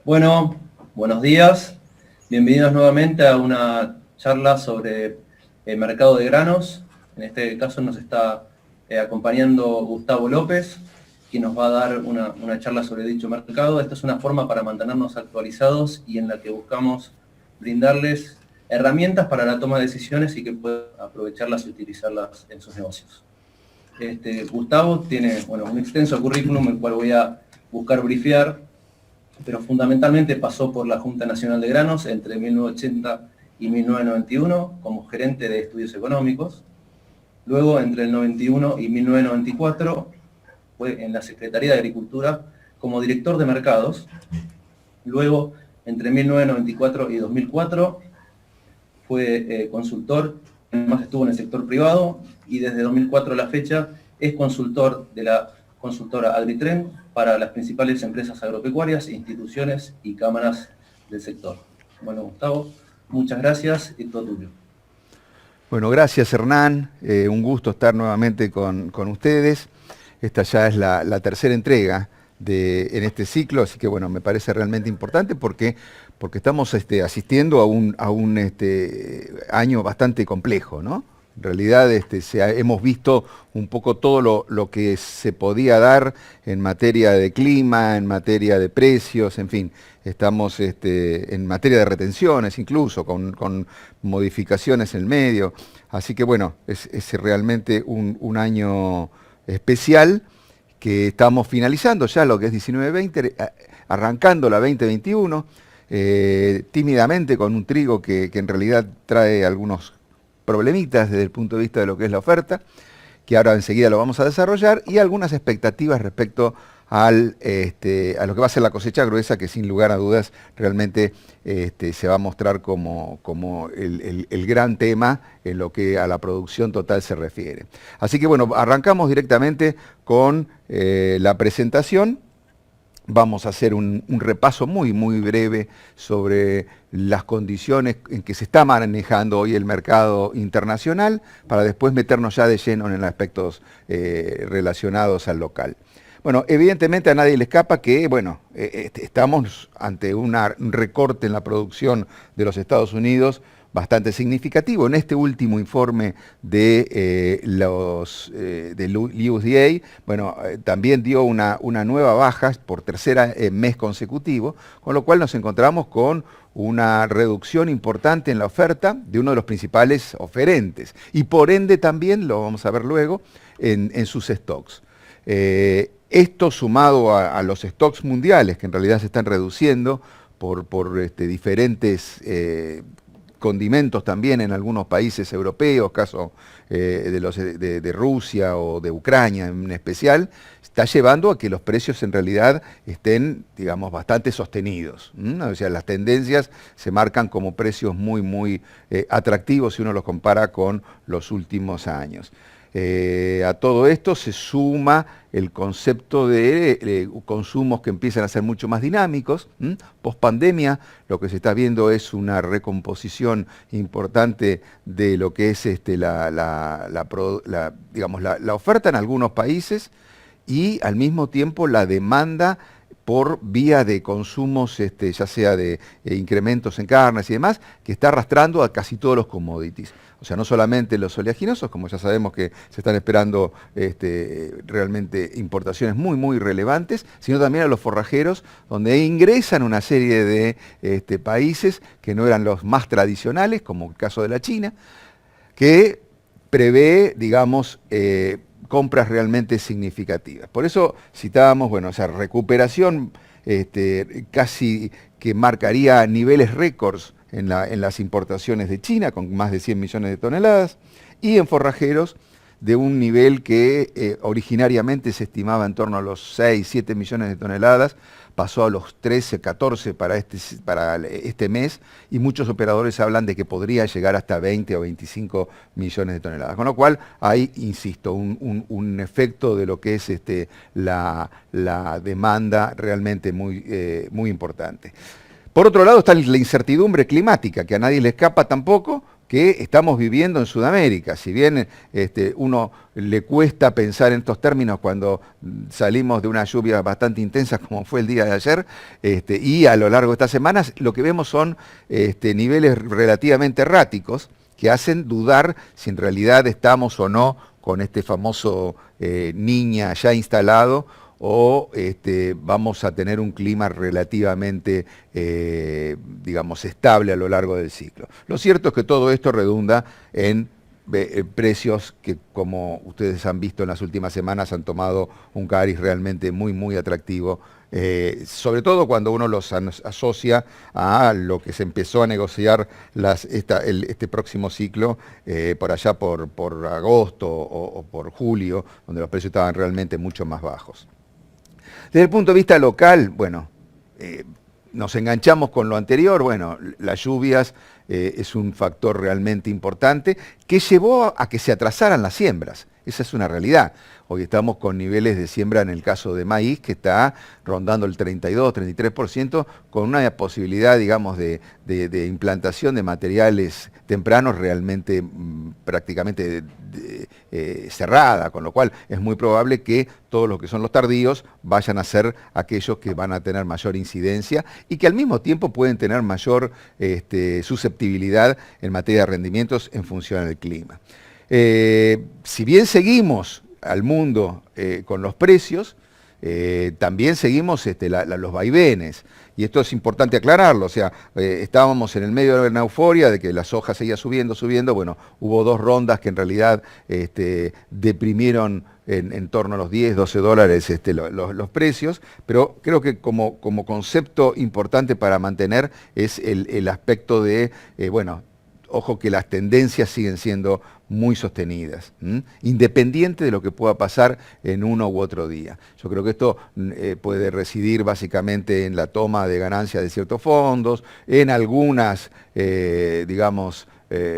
Bueno, buenos días. Bienvenidos nuevamente a una charla sobre el mercado de granos. En este caso nos está acompañando Gustavo López, quien nos va a dar una charla sobre dicho mercado. Esta es una forma para mantenernos actualizados y en la que buscamos brindarles herramientas para la toma de decisiones y que puedan aprovecharlas y utilizarlas en sus negocios. Gustavo tiene un extenso currículum, el cual voy a buscar brifear, pero fundamentalmente pasó por la Junta Nacional de Granos entre 1980 y 1991 como gerente de estudios económicos. Luego, entre el 91 y 1994, fue en la Secretaría de Agricultura como director de mercados. Luego, entre 1994 y 2004, fue consultor, además estuvo en el sector privado, y desde 2004 a la fecha es consultor de la consultora Agritrend para las principales empresas agropecuarias, instituciones y cámaras del sector. Bueno, Gustavo, muchas gracias y todo tuyo. Bueno, gracias Hernán, un gusto estar nuevamente con ustedes. Esta ya es la tercera entrega en este ciclo, así que bueno, me parece realmente importante porque estamos asistiendo a un año bastante complejo, ¿no? En realidad hemos visto un poco todo lo que se podía dar en materia de clima, en materia de precios, en fin. Estamos en materia de retenciones incluso, con modificaciones en el medio. Así que bueno, es realmente un año especial que estamos finalizando ya lo que es 19-20, arrancando la 2021, tímidamente con un trigo que en realidad trae algunos problemitas desde el punto de vista de lo que es la oferta, que ahora enseguida lo vamos a desarrollar, y algunas expectativas respecto a lo que va a ser la cosecha gruesa, que sin lugar a dudas realmente se va a mostrar como el gran tema en lo que a la producción total se refiere. Así que bueno, arrancamos directamente con la presentación. Vamos a hacer un repaso muy breve sobre las condiciones en que se está manejando hoy el mercado internacional, para después meternos ya de lleno en aspectos relacionados al local. Bueno, evidentemente a nadie le escapa que, bueno, estamos ante un recorte en la producción de los Estados Unidos bastante significativo. En este último informe del USDA, bueno, también dio una nueva baja por tercera mes consecutivo, con lo cual nos encontramos con una reducción importante en la oferta de uno de los principales oferentes, y por ende también, lo vamos a ver luego, en sus stocks. Esto sumado a los stocks mundiales, que en realidad se están reduciendo por diferentes condimentos también en algunos países europeos, caso de Rusia o de Ucrania en especial, está llevando a que los precios en realidad estén, digamos, bastante sostenidos. O sea, las tendencias se marcan como precios muy atractivos si uno los compara con los últimos años. A todo esto se suma el concepto de consumos que empiezan a ser mucho más dinámicos. Post pandemia, lo que se está viendo es una recomposición importante de lo que es la oferta en algunos países, y al mismo tiempo la demanda por vía de consumos, ya sea de incrementos en carnes y demás, que está arrastrando a casi todos los commodities. O sea, no solamente los oleaginosos, como ya sabemos que se están esperando realmente importaciones muy relevantes, sino también a los forrajeros, donde ingresan una serie de países que no eran los más tradicionales, como el caso de la China, que prevé, digamos, compras realmente significativas. Por eso citábamos, bueno, esa recuperación casi que marcaría niveles récords en las importaciones de China, con más de 100 millones de toneladas, y en forrajeros de un nivel que originariamente se estimaba en torno a los 6, 7 millones de toneladas, pasó a los 13, 14 para este mes, y muchos operadores hablan de que podría llegar hasta 20 o 25 millones de toneladas. Con lo cual hay, insisto, un efecto de lo que es la demanda realmente muy importante. Por otro lado está la incertidumbre climática, que a nadie le escapa tampoco, que estamos viviendo en Sudamérica. Si bien uno le cuesta pensar en estos términos cuando salimos de una lluvia bastante intensa como fue el día de ayer, y a lo largo de estas semanas, lo que vemos son niveles relativamente erráticos que hacen dudar si en realidad estamos o no con este famoso Niña ya instalado, o vamos a tener un clima relativamente, digamos, estable a lo largo del ciclo. Lo cierto es que todo esto redunda en precios que, como ustedes han visto en las últimas semanas, han tomado un cariz realmente muy, muy atractivo, sobre todo cuando uno los asocia a lo que se empezó a negociar este próximo ciclo, por allá por agosto o por julio, donde los precios estaban realmente mucho más bajos. Desde el punto de vista local, bueno, nos enganchamos con lo anterior, bueno, las lluvias es un factor realmente importante que llevó a que se atrasaran las siembras. Esa es una realidad. Hoy estamos con niveles de siembra en el caso de maíz que está rondando el 32-33%, con una posibilidad, digamos, de implantación de materiales tempranos realmente prácticamente cerrada, con lo cual es muy probable que todos los que son los tardíos vayan a ser aquellos que van a tener mayor incidencia y que al mismo tiempo pueden tener mayor susceptibilidad en materia de rendimientos en función del clima. Si bien seguimos al mundo con los precios, también seguimos los vaivenes. Y esto es importante aclararlo, o sea, estábamos en el medio de una euforia de que la soja seguía subiendo, bueno, hubo dos rondas que en realidad deprimieron en torno a los 10, 12 dólares los precios, pero creo que como concepto importante para mantener es el aspecto de, bueno, ojo que las tendencias siguen siendo muy sostenidas, independiente de lo que pueda pasar en uno u otro día. Yo creo que esto puede residir básicamente en la toma de ganancias de ciertos fondos, en algunas, digamos,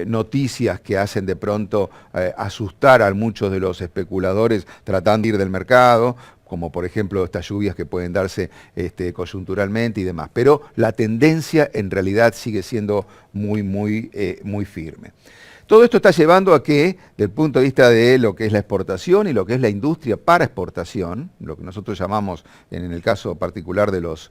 noticias que hacen de pronto asustar a muchos de los especuladores tratando de ir del mercado, como por ejemplo estas lluvias que pueden darse coyunturalmente y demás. Pero la tendencia en realidad sigue siendo muy firme. Todo esto está llevando a que, desde el punto de vista de lo que es la exportación y lo que es la industria para exportación, lo que nosotros llamamos, en el caso particular de los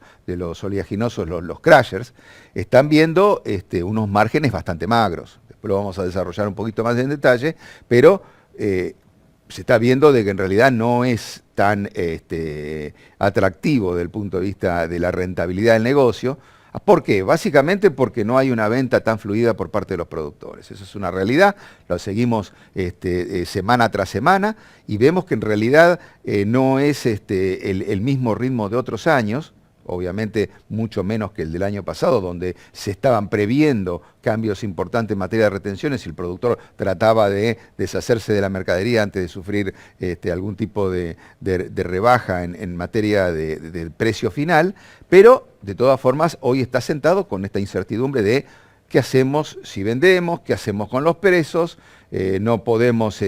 oleaginosos, los crushers, están viendo unos márgenes bastante magros. Después lo vamos a desarrollar un poquito más en detalle, pero se está viendo de que en realidad no es tan atractivo desde el punto de vista de la rentabilidad del negocio. ¿Por qué? Básicamente porque no hay una venta tan fluida por parte de los productores. Eso es una realidad, lo seguimos semana tras semana y vemos que en realidad no es el mismo ritmo de otros años, obviamente mucho menos que el del año pasado, donde se estaban previendo cambios importantes en materia de retenciones y el productor trataba de deshacerse de la mercadería antes de sufrir algún tipo de rebaja en materia del precio final, pero de todas formas hoy está sentado con esta incertidumbre de qué hacemos si vendemos, qué hacemos con los presos, no podemos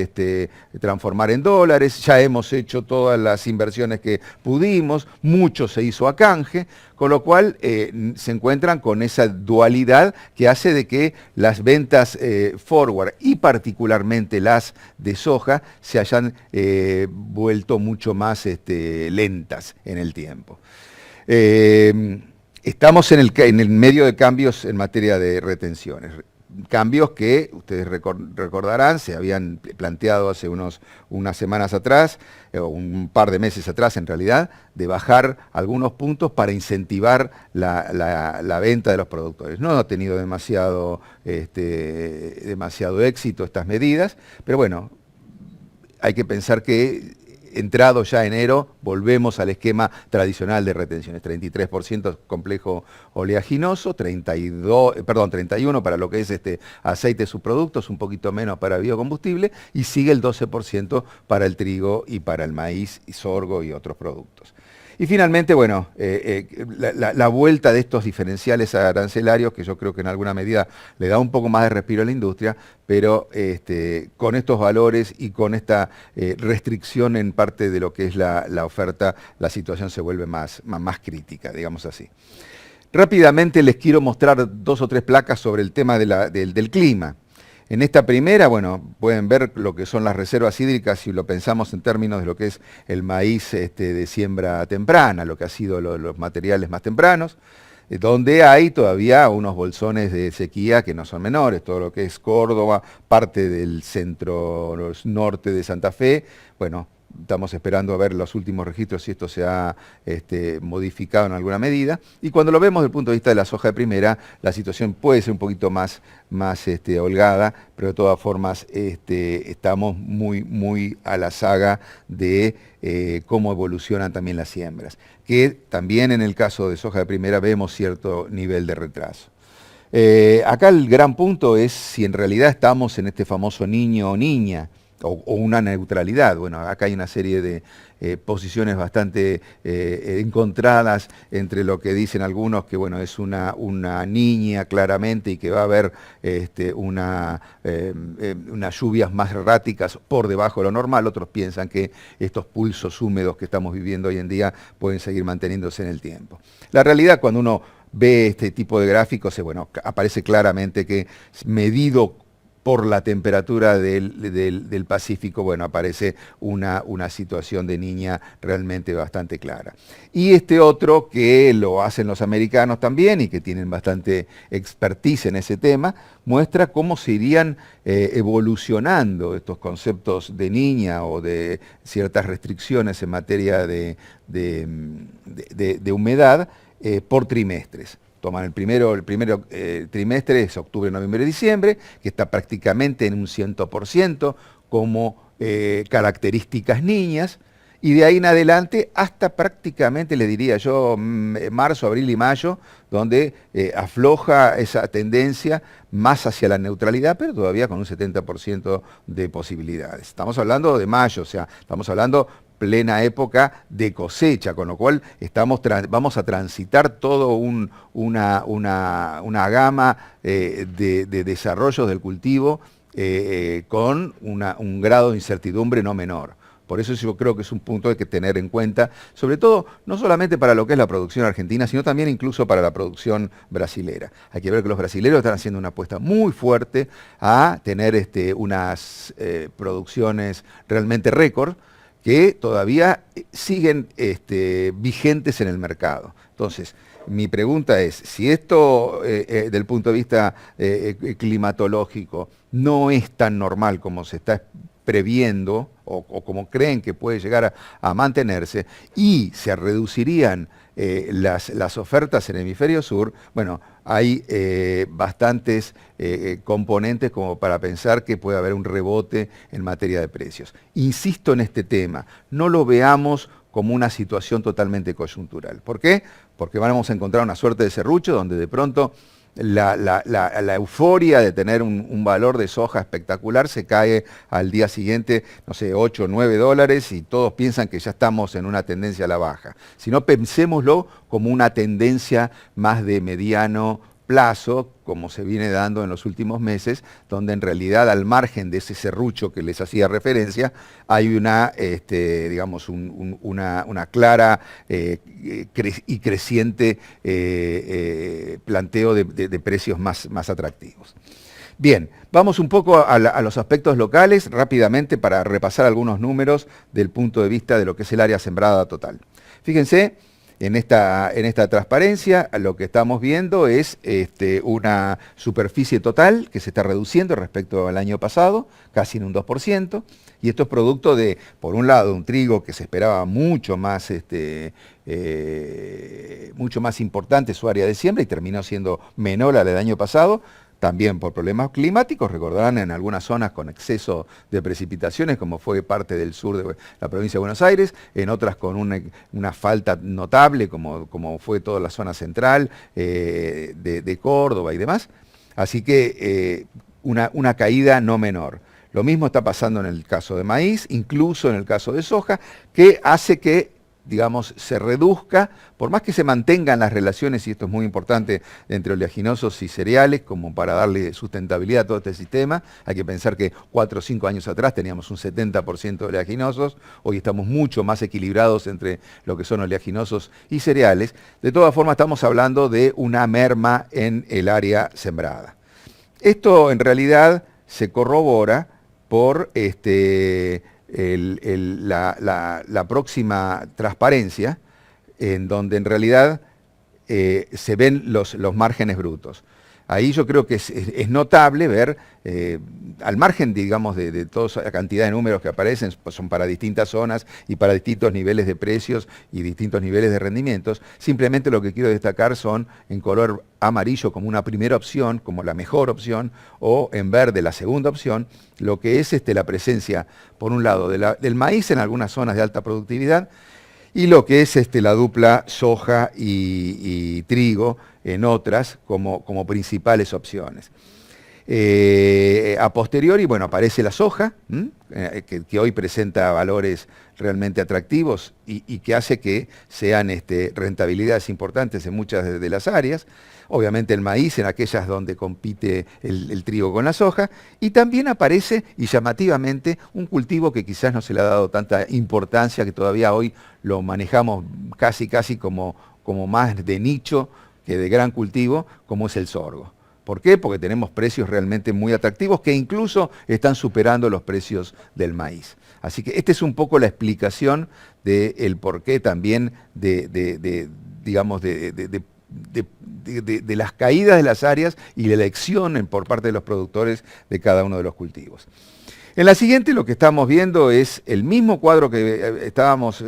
transformar en dólares, ya hemos hecho todas las inversiones que pudimos, mucho se hizo a canje, con lo cual se encuentran con esa dualidad que hace de que las ventas forward y particularmente las de soja se hayan vuelto mucho más lentas en el tiempo. Estamos en el medio de cambios en materia de retenciones. Cambios que ustedes recordarán, se habían planteado hace unas semanas atrás, o un par de meses atrás en realidad, de bajar algunos puntos para incentivar la venta de los productores. No ha tenido demasiado éxito estas medidas, pero bueno, hay que pensar que entrado ya enero, volvemos al esquema tradicional de retenciones. 33% complejo oleaginoso, 31% para lo que es aceite de subproductos, un poquito menos para biocombustible, y sigue el 12% para el trigo y para el maíz y sorgo y otros productos. Y finalmente, bueno, la vuelta de estos diferenciales arancelarios, que yo creo que en alguna medida le da un poco más de respiro a la industria, pero con estos valores y con esta restricción en parte de lo que es la oferta, la situación se vuelve más crítica, digamos así. Rápidamente les quiero mostrar 2 o 3 placas sobre el tema del clima. En esta primera, bueno, pueden ver lo que son las reservas hídricas si lo pensamos en términos de lo que es el maíz de siembra temprana, lo que ha sido los materiales más tempranos, donde hay todavía unos bolsones de sequía que no son menores, todo lo que es Córdoba, parte del centro norte de Santa Fe, bueno, estamos esperando a ver los últimos registros si esto se ha modificado en alguna medida. Y cuando lo vemos desde el punto de vista de la soja de primera, la situación puede ser un poquito más holgada, pero de todas formas estamos muy a la saga de cómo evolucionan también las siembras. Que también en el caso de soja de primera vemos cierto nivel de retraso. Acá el gran punto es si en realidad estamos en este famoso niño o niña, o una neutralidad. Bueno, acá hay una serie de posiciones bastante encontradas entre lo que dicen algunos que bueno, es una niña claramente y que va a haber unas lluvias más erráticas por debajo de lo normal. Otros piensan que estos pulsos húmedos que estamos viviendo hoy en día pueden seguir manteniéndose en el tiempo. La realidad, cuando uno ve este tipo de gráficos, bueno, aparece claramente que medido por la temperatura del Pacífico, bueno, aparece una situación de niña realmente bastante clara. Y este otro, que lo hacen los americanos también y que tienen bastante expertise en ese tema, muestra cómo se irían evolucionando estos conceptos de niña o de ciertas restricciones en materia de humedad por trimestres. Toman el primer trimestre, es octubre, noviembre y diciembre, que está prácticamente en un 100% como características niñas, y de ahí en adelante hasta prácticamente, le diría yo, marzo, abril y mayo, donde afloja esa tendencia más hacia la neutralidad, pero todavía con un 70% de posibilidades. Estamos hablando de mayo, o sea, estamos hablando plena época de cosecha, con lo cual vamos a transitar todo una gama de desarrollos del cultivo con un grado de incertidumbre no menor. Por eso yo creo que es un punto que hay que tener en cuenta, sobre todo no solamente para lo que es la producción argentina, sino también incluso para la producción brasilera. Hay que ver que los brasileros están haciendo una apuesta muy fuerte a tener unas producciones realmente récord, que todavía siguen vigentes en el mercado. Entonces, mi pregunta es, si esto, del punto de vista climatológico, no es tan normal como se está previendo, o como creen que puede llegar a mantenerse, y se reducirían las ofertas en el hemisferio sur, bueno, hay bastantes componentes como para pensar que puede haber un rebote en materia de precios. Insisto en este tema, no lo veamos como una situación totalmente coyuntural. ¿Por qué? Porque vamos a encontrar una suerte de serrucho donde de pronto la euforia de tener un valor de soja espectacular se cae al día siguiente, no sé, 8 o 9 dólares y todos piensan que ya estamos en una tendencia a la baja. Si no, pensémoslo como una tendencia más de mediano plazo, como se viene dando en los últimos meses, donde en realidad al margen de ese serrucho que les hacía referencia, hay una clara y creciente planteo de precios más atractivos. Bien, vamos un poco a los aspectos locales rápidamente para repasar algunos números del punto de vista de lo que es el área sembrada total. Fíjense, en esta transparencia lo que estamos viendo es una superficie total que se está reduciendo respecto al año pasado, casi en un 2%, y esto es producto de, por un lado, un trigo que se esperaba mucho más importante su área de siembra y terminó siendo menor a la del año pasado, también por problemas climáticos, recordarán en algunas zonas con exceso de precipitaciones, como fue parte del sur de la provincia de Buenos Aires, en otras con una falta notable, como fue toda la zona central de Córdoba y demás. Así que una caída no menor. Lo mismo está pasando en el caso de maíz, incluso en el caso de soja, que hace que, digamos, se reduzca, por más que se mantengan las relaciones, y esto es muy importante, entre oleaginosos y cereales, como para darle sustentabilidad a todo este sistema. Hay que pensar que 4 o 5 años atrás teníamos un 70% de oleaginosos, hoy estamos mucho más equilibrados entre lo que son oleaginosos y cereales. De todas formas, estamos hablando de una merma en el área sembrada. Esto, en realidad, se corrobora por la próxima transparencia, en donde en realidad se ven los márgenes brutos. Ahí yo creo que es notable ver, al margen, digamos, de toda esa cantidad de números que aparecen, pues son para distintas zonas y para distintos niveles de precios y distintos niveles de rendimientos, simplemente lo que quiero destacar son en color amarillo como una primera opción, como la mejor opción, o en verde la segunda opción, lo que es la presencia, por un lado, del maíz en algunas zonas de alta productividad, y lo que es la dupla soja y trigo en otras como principales opciones. A posteriori, bueno, aparece la soja, que hoy presenta valores realmente atractivos y que hace que sean rentabilidades importantes en muchas de las áreas. Obviamente el maíz en aquellas donde compite el trigo con la soja, y también aparece, y llamativamente, un cultivo que quizás no se le ha dado tanta importancia, que todavía hoy lo manejamos casi como más de nicho que de gran cultivo, como es el sorgo. ¿Por qué? Porque tenemos precios realmente muy atractivos que incluso están superando los precios del maíz. Así que esta es un poco la explicación del porqué también de las caídas de las áreas y la elección por parte de los productores de cada uno de los cultivos. En la siguiente lo que estamos viendo es el mismo cuadro que estábamos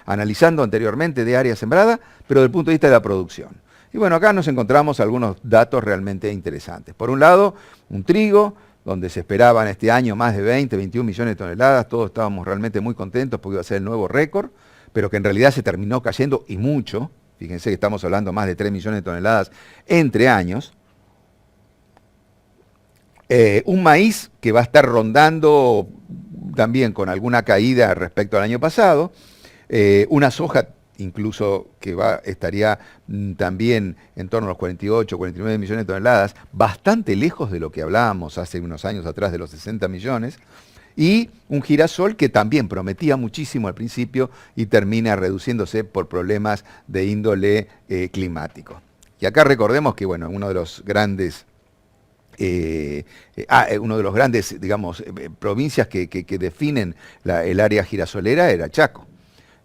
analizando anteriormente de área sembrada, pero desde el punto de vista de la producción. Y bueno, acá nos encontramos algunos datos realmente interesantes. Por un lado, un trigo, donde se esperaban este año más de 21 millones de toneladas, todos estábamos realmente muy contentos porque iba a ser el nuevo récord, pero que en realidad se terminó cayendo y mucho. Fíjense que estamos hablando más de 3 millones de toneladas entre años. Un maíz que va a estar rondando también con alguna caída respecto al año pasado. Una soja incluso que estaría también en torno a los 48, 49 millones de toneladas, bastante lejos de lo que hablábamos hace unos años atrás de los 60 millones. Y un girasol que también prometía muchísimo al principio y termina reduciéndose por problemas de índole climático. Y acá recordemos que, bueno, uno de los grandes, digamos, provincias que definen el área girasolera era Chaco.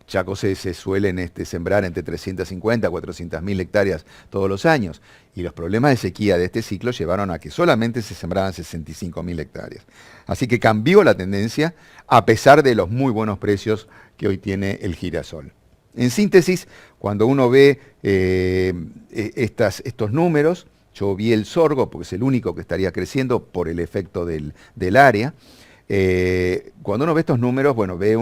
Chaco se suelen sembrar entre 350 a 400 mil hectáreas todos los años, y los problemas de sequía de este ciclo llevaron a que solamente se sembraban 65 mil hectáreas. Así que cambió la tendencia a pesar de los muy buenos precios que hoy tiene el girasol. En síntesis, cuando uno ve estos números, yo vi el sorgo porque es el único que estaría creciendo por el efecto del área. Cuando uno ve estos números, bueno, ve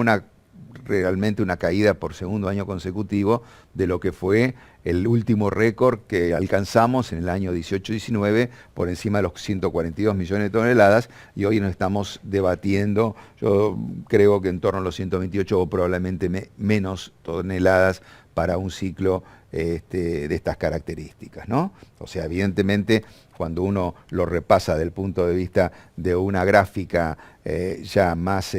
realmente una caída por segundo año consecutivo de lo que fue el último récord que alcanzamos en el año 18-19 por encima de los 142 millones de toneladas, y hoy nos estamos debatiendo, yo creo que en torno a los 128 o probablemente menos toneladas para un ciclo de estas características, ¿no? O sea, evidentemente, cuando uno lo repasa desde el punto de vista de una gráfica ya más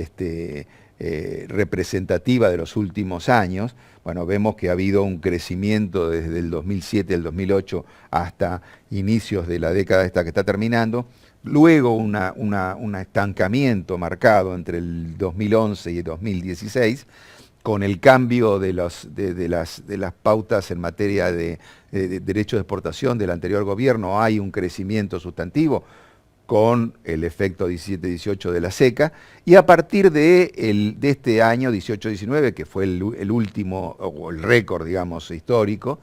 representativa de los últimos años, bueno, vemos que ha habido un crecimiento desde el 2007, el 2008, hasta inicios de la década esta que está terminando, luego un estancamiento marcado entre el 2011 y el 2016, con el cambio de las pautas en materia de derechos de exportación del anterior gobierno, hay un crecimiento sustantivo, con el efecto 17-18 de la seca, y a partir de este año 18-19, que fue el último, o el récord, digamos, histórico,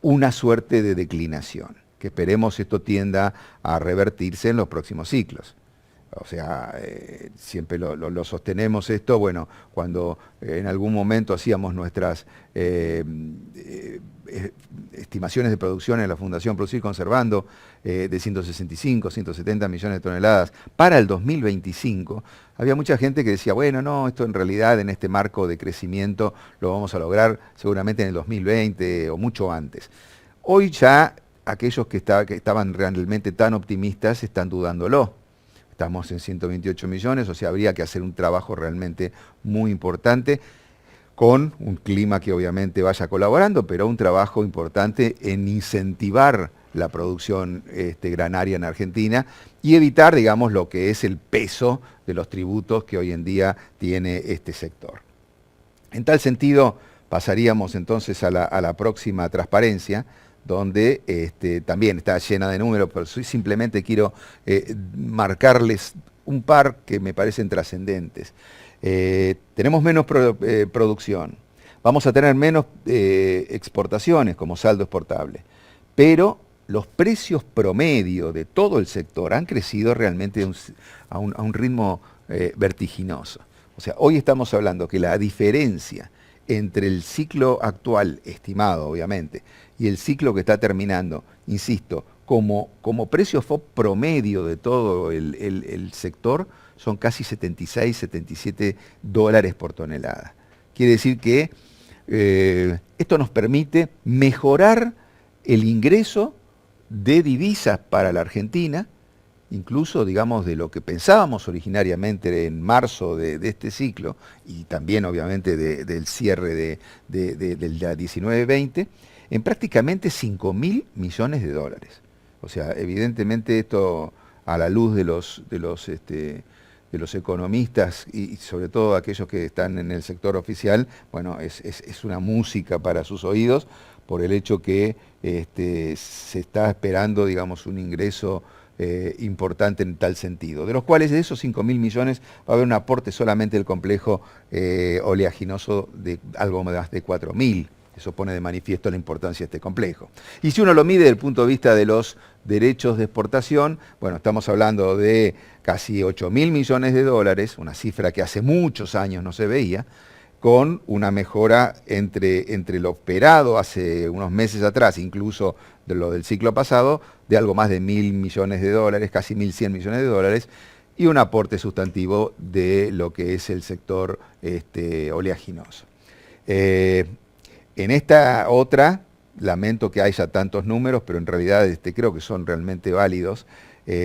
una suerte de declinación, que esperemos esto tienda a revertirse en los próximos ciclos. O sea, siempre lo sostenemos esto, bueno, cuando en algún momento hacíamos nuestras estimaciones de producción en la Fundación Producir Conservando de 165, 170 millones de toneladas para el 2025, había mucha gente que decía, bueno, no, esto en realidad en este marco de crecimiento lo vamos a lograr seguramente en el 2020 o mucho antes. Hoy ya aquellos que estaban realmente tan optimistas están dudándolo. Estamos en 128 millones, o sea, habría que hacer un trabajo realmente muy importante, con un clima que obviamente vaya colaborando, pero un trabajo importante en incentivar la producción granaria en Argentina y evitar, digamos, lo que es el peso de los tributos que hoy en día tiene este sector. En tal sentido, pasaríamos entonces a la próxima transparencia, donde también está llena de números, pero simplemente quiero marcarles un par que me parecen trascendentes. Tenemos menos producción, vamos a tener menos exportaciones como saldo exportable, pero los precios promedio de todo el sector han crecido realmente a un ritmo vertiginoso. O sea, hoy estamos hablando que la diferencia entre el ciclo actual, estimado obviamente, y el ciclo que está terminando, insisto, como precio FOB promedio de todo el sector, son casi 76, 77 dólares por tonelada. Quiere decir que esto nos permite mejorar el ingreso de divisas para la Argentina, incluso, digamos, de lo que pensábamos originariamente en marzo de este ciclo, y también, obviamente, del cierre del 19-20, en prácticamente 5.000 millones de dólares. O sea, evidentemente esto, a la luz de los economistas y sobre todo aquellos que están en el sector oficial, bueno, es una música para sus oídos por el hecho que se está esperando, digamos, un ingreso importante en tal sentido, de los cuales de esos 5.000 millones va a haber un aporte solamente del complejo oleaginoso de algo más de 4.000. Eso pone de manifiesto la importancia de este complejo. Y si uno lo mide desde el punto de vista de los derechos de exportación, bueno, estamos hablando de casi 8.000 millones de dólares, una cifra que hace muchos años no se veía, con una mejora entre lo operado hace unos meses atrás, incluso de lo del ciclo pasado, de algo más de 1.000 millones de dólares, casi 1.100 millones de dólares, y un aporte sustantivo de lo que es el sector oleaginoso. En esta otra, lamento que haya tantos números, pero en realidad creo que son realmente válidos.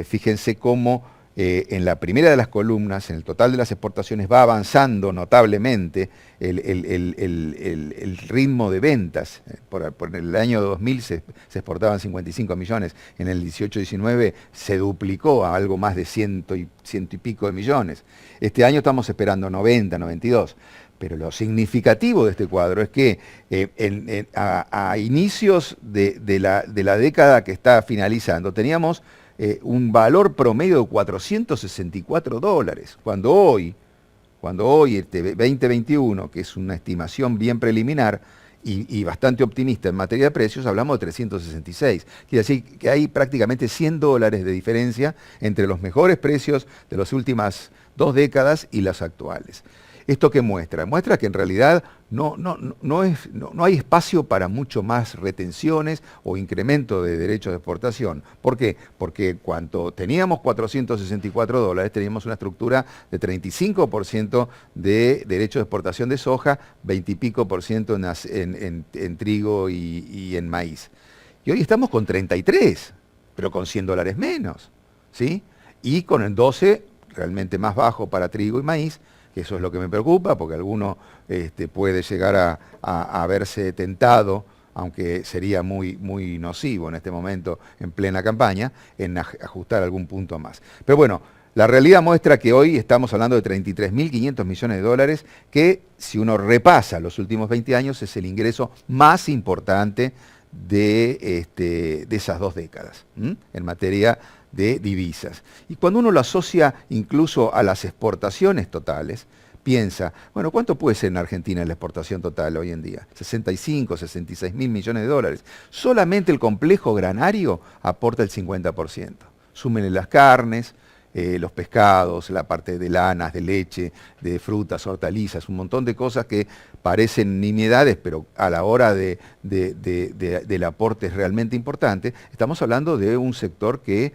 Fíjense cómo en la primera de las columnas, en el total de las exportaciones, va avanzando notablemente el ritmo de ventas. Por el año 2000 se exportaban 55 millones, en el 18-19 se duplicó a algo más de ciento y pico de millones. Este año estamos esperando 90, 92. Pero lo significativo de este cuadro es que a inicios de la década que está finalizando teníamos un valor promedio de 464 dólares, cuando hoy 2021, que es una estimación bien preliminar y bastante optimista en materia de precios, hablamos de 366. Quiere decir que hay prácticamente 100 dólares de diferencia entre los mejores precios de las últimas 2 décadas y las actuales. ¿Esto qué muestra? Muestra que en realidad no hay espacio para mucho más retenciones o incremento de derechos de exportación. ¿Por qué? Porque cuando teníamos 464 dólares, teníamos una estructura de 35% de derechos de exportación de soja, 20 y pico % en trigo y en maíz. Y hoy estamos con 33, pero con 100 dólares menos, ¿sí? Y con el 12 realmente más bajo para trigo y maíz. Eso es lo que me preocupa, porque alguno puede llegar a verse tentado, aunque sería muy nocivo en este momento, en plena campaña, en ajustar algún punto más. Pero bueno, la realidad muestra que hoy estamos hablando de 33.500 millones de dólares, que si uno repasa los últimos 20 años es el ingreso más importante de esas 2 décadas, en materia de divisas. Y cuando uno lo asocia incluso a las exportaciones totales, piensa, bueno, ¿cuánto puede ser en Argentina la exportación total hoy en día? 65, 66 mil millones de dólares. Solamente el complejo granario aporta el 50%. Súmenle las carnes, los pescados, la parte de lanas, de leche, de frutas, hortalizas, un montón de cosas que parecen nimiedades, pero a la hora del aporte es realmente importante. Estamos hablando de un sector que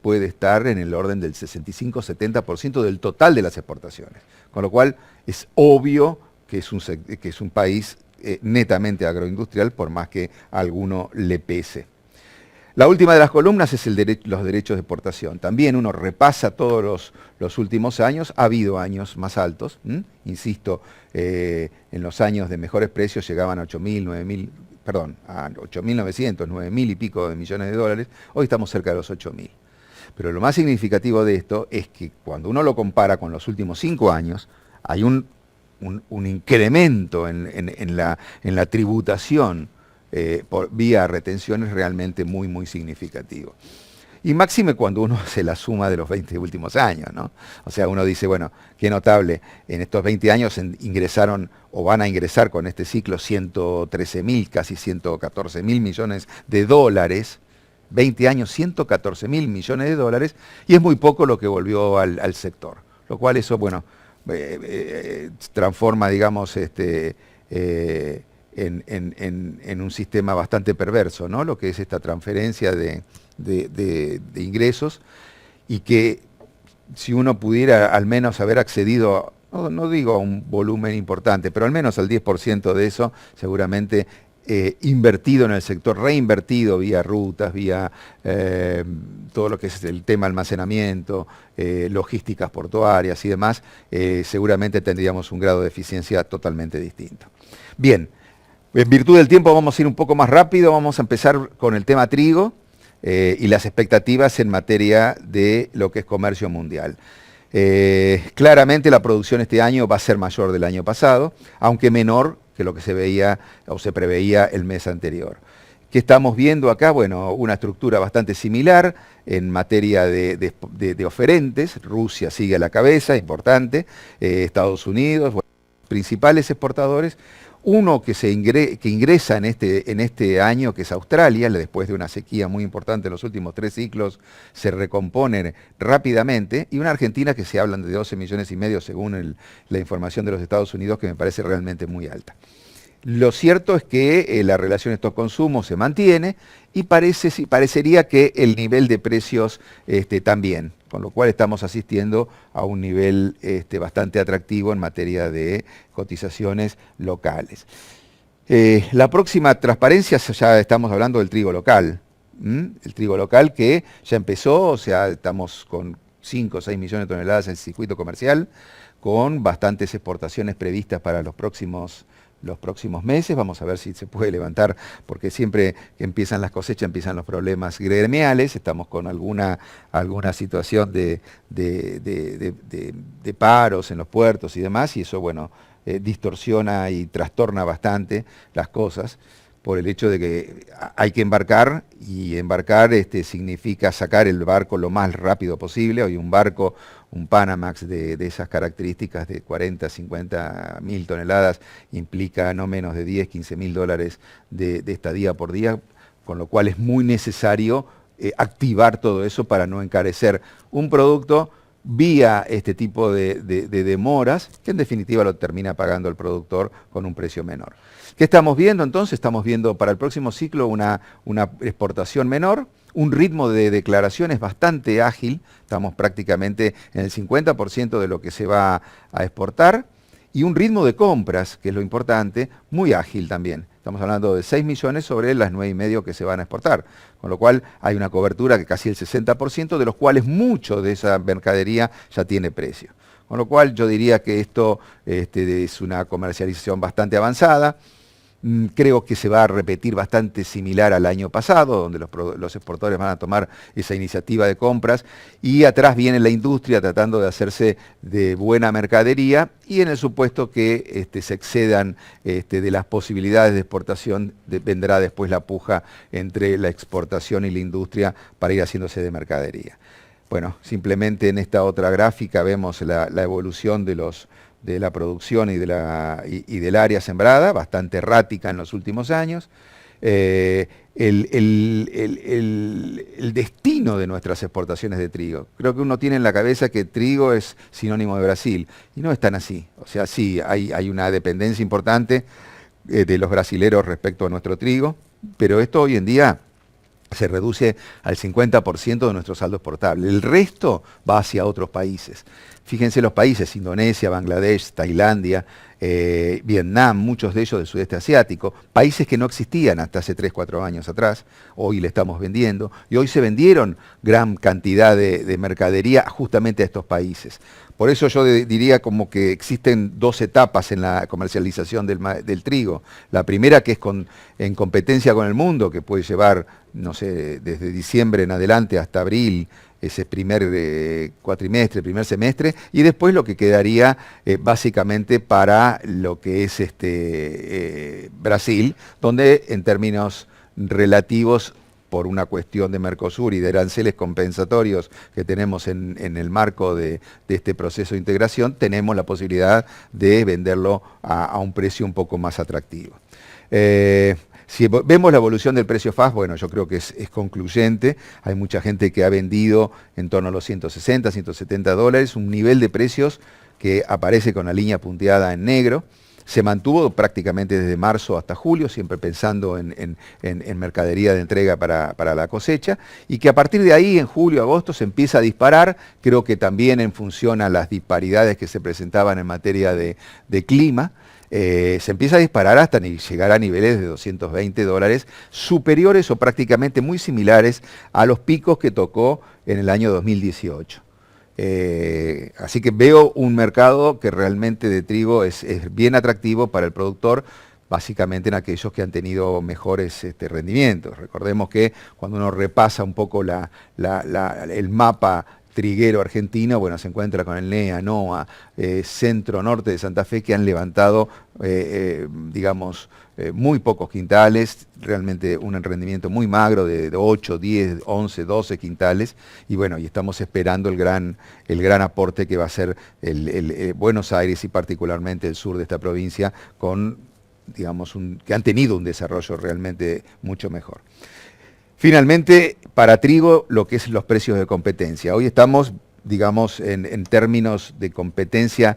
puede estar en el orden del 65-70% del total de las exportaciones. Con lo cual es obvio que es un país netamente agroindustrial, por más que a alguno le pese. La última de las columnas es los derechos de exportación. También uno repasa todos los últimos años. Ha habido años más altos. Insisto, en los años de mejores precios llegaban a 8.000, 9.000 perdón, a 8.900, 9.000 y pico de millones de dólares, hoy estamos cerca de los 8.000. Pero lo más significativo de esto es que cuando uno lo compara con los últimos 5 años, hay un incremento en la tributación por vía retenciones realmente muy, muy significativo. Y máxime cuando uno hace la suma de los 20 últimos años, ¿no? O sea, uno dice, bueno, qué notable, en estos 20 años ingresaron o van a ingresar con este ciclo 113.000, casi 114.000 millones de dólares, 20 años, 114.000 millones de dólares, y es muy poco lo que volvió al sector. Lo cual eso, bueno, transforma, digamos, en un sistema bastante perverso, ¿no? Lo que es esta transferencia de ingresos, y que si uno pudiera al menos haber accedido, no digo a un volumen importante, pero al menos al 10% de eso, seguramente invertido en el sector, reinvertido vía rutas, vía todo lo que es el tema almacenamiento, logísticas portuarias y demás, seguramente tendríamos un grado de eficiencia totalmente distinto. Bien, en virtud del tiempo vamos a ir un poco más rápido, vamos a empezar con el tema trigo y las expectativas en materia de lo que es comercio mundial. Claramente la producción este año va a ser mayor del año pasado, aunque menor que lo que se veía o se preveía el mes anterior. ¿Qué estamos viendo acá? Bueno, una estructura bastante similar en materia de oferentes. Rusia sigue a la cabeza, importante, Estados Unidos, bueno, principales exportadores. Uno que ingresa en este año, que es Australia, después de una sequía muy importante en los últimos 3 ciclos, se recompone rápidamente, y una Argentina que se hablan de 12 millones y medio según la información de los Estados Unidos, que me parece realmente muy alta. Lo cierto es que la relación stock-consumo se mantiene y parecería que el nivel de precios también, con lo cual estamos asistiendo a un nivel bastante atractivo en materia de cotizaciones locales. La próxima transparencia, ya estamos hablando del trigo local. El trigo local que ya empezó, o sea, estamos con 5 o 6 millones de toneladas en el circuito comercial, con bastantes exportaciones previstas para los próximos meses. Vamos a ver si se puede levantar, porque siempre que empiezan las cosechas empiezan los problemas gremiales. Estamos con alguna situación de paros en los puertos y demás, y eso, bueno, distorsiona y trastorna bastante las cosas, por el hecho de que hay que embarcar, y embarcar significa sacar el barco lo más rápido posible. Hoy un barco, un Panamax de esas características de 40, 50 mil toneladas, implica no menos de 10, 15 mil dólares de estadía por día, con lo cual es muy necesario activar todo eso para no encarecer un producto vía este tipo de demoras, que en definitiva lo termina pagando el productor con un precio menor. ¿Qué estamos viendo entonces? Estamos viendo para el próximo ciclo una exportación menor, un ritmo de declaraciones bastante ágil, estamos prácticamente en el 50% de lo que se va a exportar, y un ritmo de compras, que es lo importante, muy ágil también. Estamos hablando de 6 millones sobre las 9,5 que se van a exportar, con lo cual hay una cobertura que casi el 60%, de los cuales mucho de esa mercadería ya tiene precio. Con lo cual yo diría que esto es una comercialización bastante avanzada. Creo que se va a repetir bastante similar al año pasado, donde los exportadores van a tomar esa iniciativa de compras, y atrás viene la industria tratando de hacerse de buena mercadería, y en el supuesto que se excedan de las posibilidades de exportación, vendrá después la puja entre la exportación y la industria para ir haciéndose de mercadería. Bueno, simplemente en esta otra gráfica vemos la evolución de la producción y del área sembrada, bastante errática en los últimos años. El destino de nuestras exportaciones de trigo. Creo que uno tiene en la cabeza que trigo es sinónimo de Brasil, y no es tan así. O sea, sí, hay una dependencia importante de los brasileros respecto a nuestro trigo, pero esto hoy en día se reduce al 50% de nuestro saldo exportable. El resto va hacia otros países. Fíjense los países, Indonesia, Bangladesh, Tailandia, Vietnam, muchos de ellos del sudeste asiático, países que no existían hasta hace 3, 4 años atrás, hoy le estamos vendiendo, y hoy se vendieron gran cantidad de mercadería justamente a estos países. Por eso yo diría como que existen 2 etapas en la comercialización del trigo. La primera, que es en competencia con el mundo, que puede llevar, no sé, desde diciembre en adelante hasta abril, ese primer cuatrimestre, primer semestre, y después lo que quedaría básicamente para lo que es Brasil, donde en términos relativos, por una cuestión de Mercosur y de aranceles compensatorios que tenemos en el marco de este proceso de integración, tenemos la posibilidad de venderlo a un precio un poco más atractivo. Si vemos la evolución del precio FAS, bueno, yo creo que es concluyente. Hay mucha gente que ha vendido en torno a los 160, 170 dólares, un nivel de precios que aparece con la línea punteada en negro. Se mantuvo prácticamente desde marzo hasta julio, siempre pensando en mercadería de entrega para la cosecha, y que a partir de ahí, en julio, agosto, se empieza a disparar, creo que también en función a las disparidades que se presentaban en materia de clima. Se empieza a disparar hasta llegar a niveles de 220 dólares, superiores o prácticamente muy similares a los picos que tocó en el año 2018. Así que veo un mercado que realmente de trigo es bien atractivo para el productor, básicamente en aquellos que han tenido mejores rendimientos. Recordemos que cuando uno repasa un poco el mapa triguero argentino, bueno, se encuentra con el NEA, NOA, centro norte de Santa Fe, que han levantado, digamos, muy pocos quintales, realmente un rendimiento muy magro de 8, 10, 11, 12 quintales, y bueno, y estamos esperando el gran aporte que va a ser Buenos Aires y particularmente el sur de esta provincia, con, digamos, que han tenido un desarrollo realmente mucho mejor. Finalmente, para trigo, lo que es los precios de competencia. Hoy estamos, digamos, en términos de competencia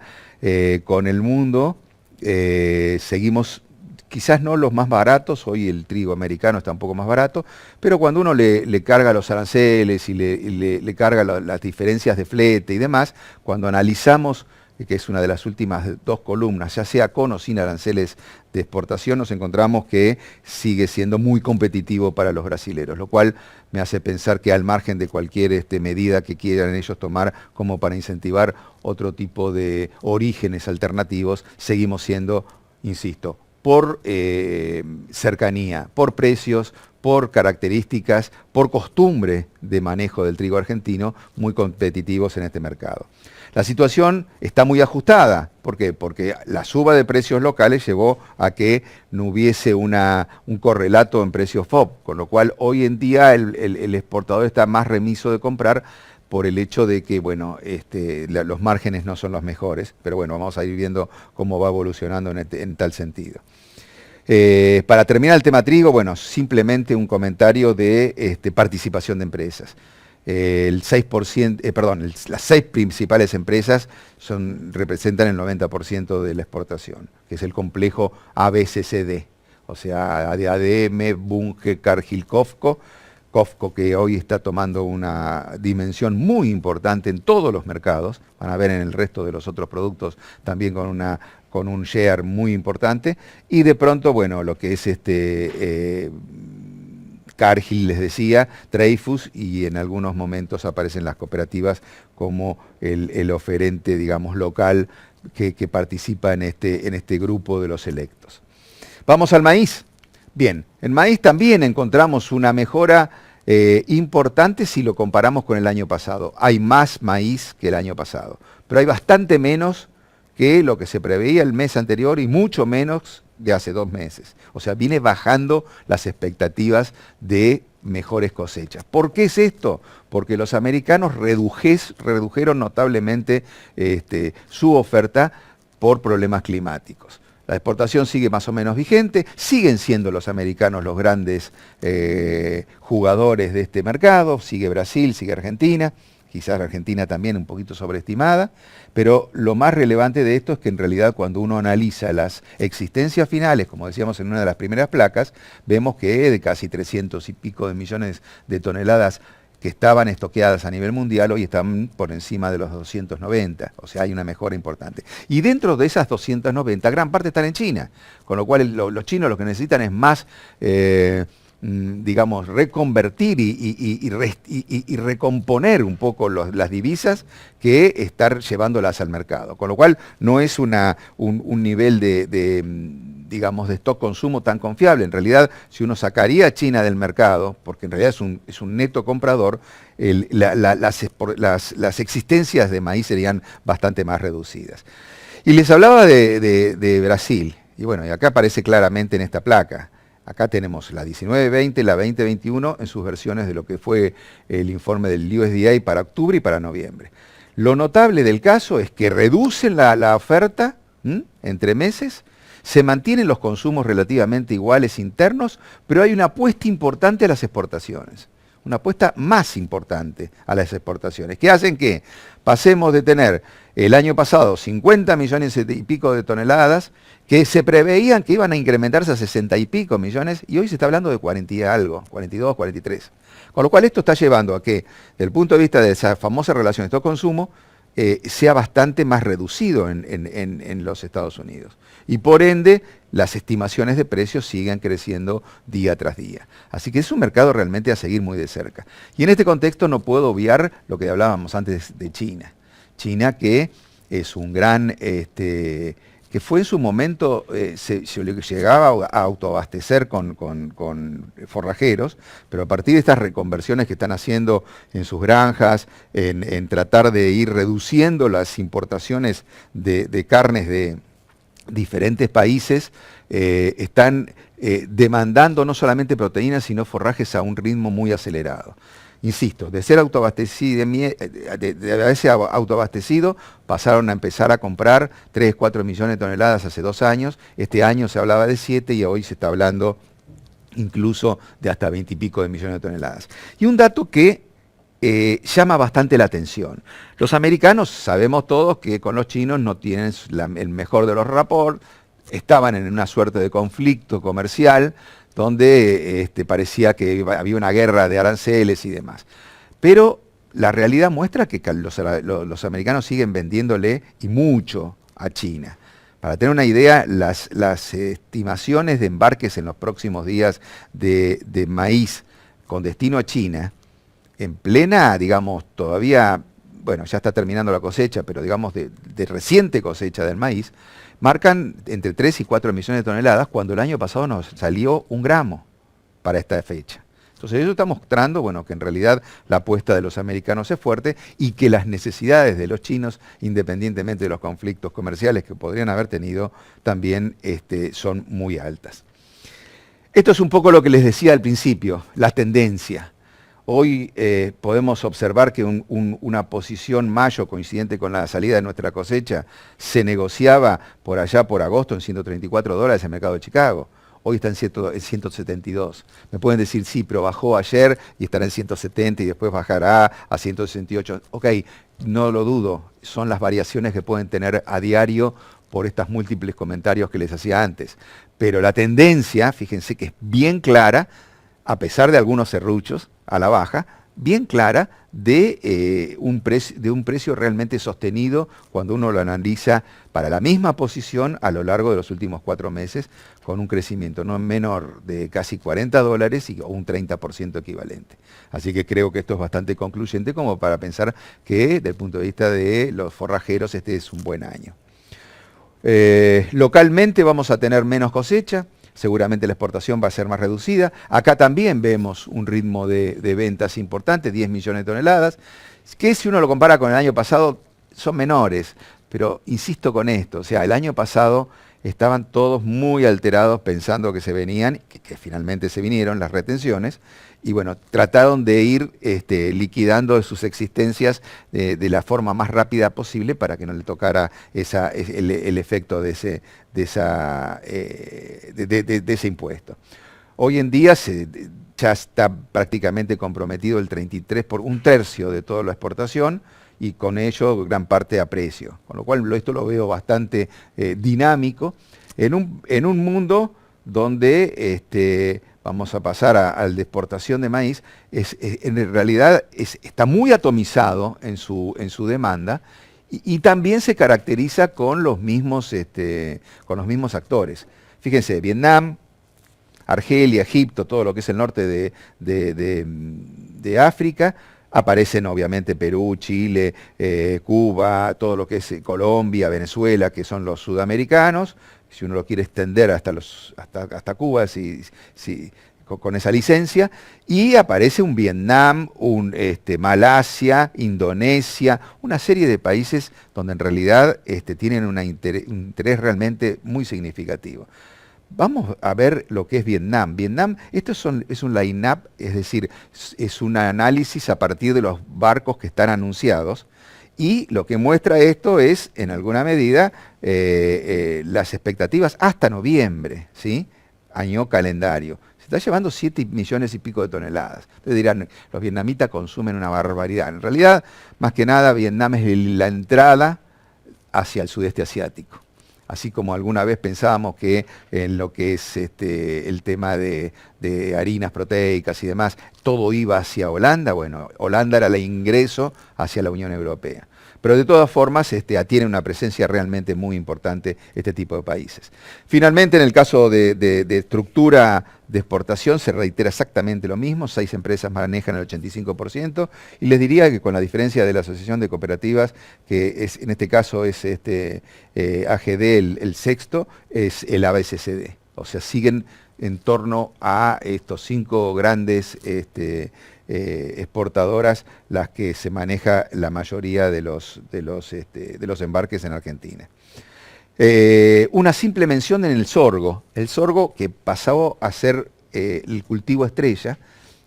con el mundo, seguimos quizás no los más baratos, hoy el trigo americano está un poco más barato, pero cuando uno le carga los aranceles y le carga las diferencias de flete y demás, cuando analizamos, que es una de las últimas 2 columnas, ya sea con o sin aranceles de exportación, nos encontramos que sigue siendo muy competitivo para los brasileros, lo cual me hace pensar que al margen de cualquier medida que quieran ellos tomar como para incentivar otro tipo de orígenes alternativos, seguimos siendo, insisto, por cercanía, por precios, por características, por costumbre de manejo del trigo argentino, muy competitivos en este mercado. La situación está muy ajustada. ¿Por qué? Porque la suba de precios locales llevó a que no hubiese un correlato en precios FOB, con lo cual hoy en día el exportador está más remiso de comprar por el hecho de que, bueno, los márgenes no son los mejores, pero bueno, vamos a ir viendo cómo va evolucionando en tal sentido. Para terminar el tema trigo, bueno, simplemente un comentario de participación de empresas. El 6%, las 6 principales empresas representan el 90% de la exportación, que es el complejo ABCCD, o sea, ADM, Bunge, Cargill, COFCO, que hoy está tomando una dimensión muy importante en todos los mercados, van a ver en el resto de los otros productos también con un share muy importante, y de pronto, bueno, lo que es Cargill, les decía, Dreyfus, y en algunos momentos aparecen las cooperativas como el oferente, digamos, local que participa en este grupo de los selectos. Vamos al maíz. Bien, en maíz también encontramos una mejora importante si lo comparamos con el año pasado. Hay más maíz que el año pasado, pero hay bastante menos que lo que se preveía el mes anterior y mucho menos de hace 2 meses. O sea, viene bajando las expectativas de mejores cosechas. ¿Por qué es esto? Porque los americanos redujeron notablemente su oferta por problemas climáticos. La exportación sigue más o menos vigente, siguen siendo los americanos los grandes jugadores de este mercado, sigue Brasil, sigue Argentina, quizás la Argentina también un poquito sobreestimada, pero lo más relevante de esto es que en realidad cuando uno analiza las existencias finales, como decíamos en una de las primeras placas, vemos que de casi 300 y pico de millones de toneladas que estaban estoqueadas a nivel mundial, hoy están por encima de los 290, o sea, hay una mejora importante. Y dentro de esas 290, gran parte están en China, con lo cual los chinos lo que necesitan es más, digamos, reconvertir y recomponer un poco las divisas que estar llevándolas al mercado. Con lo cual no es un nivel digamos, de stock consumo tan confiable. En realidad, si uno sacaría a China del mercado, porque en realidad es un neto comprador, las existencias de maíz serían bastante más reducidas. Y les hablaba de Brasil, y bueno, y acá aparece claramente en esta placa. Acá tenemos la 19-20, la 20-21 en sus versiones de lo que fue el informe del USDA para octubre y para noviembre. Lo notable del caso es que reducen la oferta entre meses, se mantienen los consumos relativamente iguales internos, pero hay una apuesta importante a las exportaciones. Una apuesta más importante a las exportaciones, que hacen que pasemos de tener el año pasado 50 millones y pico de toneladas, que se preveían que iban a incrementarse a 60 y pico millones, y hoy se está hablando de 40 y algo, 42, 43. Con lo cual esto está llevando a que, desde el punto de vista de esa famosa relación de stock-consumo, sea bastante más reducido en los Estados Unidos. Y por ende, las estimaciones de precios siguen creciendo día tras día. Así que es un mercado realmente a seguir muy de cerca. Y en este contexto no puedo obviar lo que hablábamos antes de China. China, que es un gran, que fue en su momento, se llegaba a autoabastecer con forrajeros, pero a partir de estas reconversiones que están haciendo en sus granjas, en tratar de ir reduciendo las importaciones de carnes de diferentes países, están demandando no solamente proteínas, sino forrajes a un ritmo muy acelerado. Insisto, de ser autoabastecido, de haberse autoabastecido, pasaron a empezar a comprar 3, 4 millones de toneladas hace 2 años. Este año se hablaba de 7 y hoy se está hablando incluso de hasta 20 y pico de millones de toneladas. Y un dato que llama bastante la atención. Los americanos sabemos todos que con los chinos no tienen el mejor de los rapports, estaban en una suerte de conflicto comercial, donde parecía que había una guerra de aranceles y demás. Pero la realidad muestra que los americanos siguen vendiéndole y mucho a China. Para tener una idea, las estimaciones de embarques en los próximos días de maíz con destino a China, en plena, digamos, todavía, bueno, ya está terminando la cosecha, pero digamos de reciente cosecha del maíz, marcan entre 3 y 4 millones de toneladas, cuando el año pasado nos salió 1 gramo para esta fecha. Entonces eso está mostrando, bueno, que en realidad la apuesta de los americanos es fuerte y que las necesidades de los chinos, independientemente de los conflictos comerciales que podrían haber tenido, también son muy altas. Esto es un poco lo que les decía al principio, la tendencia. Hoy podemos observar que una posición mayo coincidente con la salida de nuestra cosecha se negociaba por allá por agosto en $134 en el mercado de Chicago. Hoy está en 172. Me pueden decir, sí, pero bajó ayer y estará en 170 y después bajará a 168. Ok, no lo dudo, son las variaciones que pueden tener a diario por estos múltiples comentarios que les hacía antes. Pero la tendencia, fíjense que es bien clara, a pesar de algunos serruchos a la baja, bien clara de un precio realmente sostenido cuando uno lo analiza para la misma posición a lo largo de los últimos 4 meses, con un crecimiento no menor de casi $40 o un 30% equivalente. Así que creo que esto es bastante concluyente como para pensar que desde el punto de vista de los forrajeros este es un buen año. Localmente vamos a tener menos cosecha. Seguramente la exportación va a ser más reducida. Acá también vemos un ritmo de ventas importante, 10 millones de toneladas, que si uno lo compara con el año pasado son menores, pero insisto con esto, o sea, el año pasado estaban todos muy alterados pensando que se venían, que finalmente se vinieron las retenciones, y bueno, trataron de ir liquidando sus existencias de la forma más rápida posible para que no le tocara el efecto de ese impuesto. Hoy en día ya está prácticamente comprometido el 33 por 1/3 de toda la exportación y con ello gran parte a precio. Con lo cual esto lo veo bastante dinámico en un mundo donde vamos a pasar al de exportación de maíz, en realidad está muy atomizado en su demanda y también se caracteriza con los mismos actores. Fíjense, Vietnam, Argelia, Egipto, todo lo que es el norte de África. Aparecen obviamente Perú, Chile, Cuba, todo lo que es Colombia, Venezuela, que son los sudamericanos. Si uno lo quiere extender hasta Cuba, con esa licencia. Y aparece un Vietnam, Malasia, Indonesia, una serie de países donde en realidad tienen un interés realmente muy significativo. Vamos a ver lo que es Vietnam. Vietnam, esto es un line-up, es decir, es un análisis a partir de los barcos que están anunciados, y lo que muestra esto es, en alguna medida, las expectativas hasta noviembre, ¿sí? Año calendario. Se está llevando 7 millones y pico de toneladas. Ustedes dirán, los vietnamitas consumen una barbaridad. En realidad, más que nada, Vietnam es la entrada hacia el sudeste asiático. Así como alguna vez pensábamos que en lo que es el tema de harinas proteicas y demás, todo iba hacia Holanda. Bueno, Holanda era el ingreso hacia la Unión Europea. Pero de todas formas tiene una presencia realmente muy importante este tipo de países. Finalmente, en el caso de estructura de exportación, se reitera exactamente lo mismo. 6 empresas manejan el 85%. Y les diría que con la diferencia de la Asociación de Cooperativas, que en este caso es AGD el sexto, es el ABCCD. O sea, siguen en torno a estos 5 grandes exportadoras las que se maneja la mayoría de los embarques en Argentina. Una simple mención en el sorgo. El sorgo, que pasó a ser el cultivo estrella,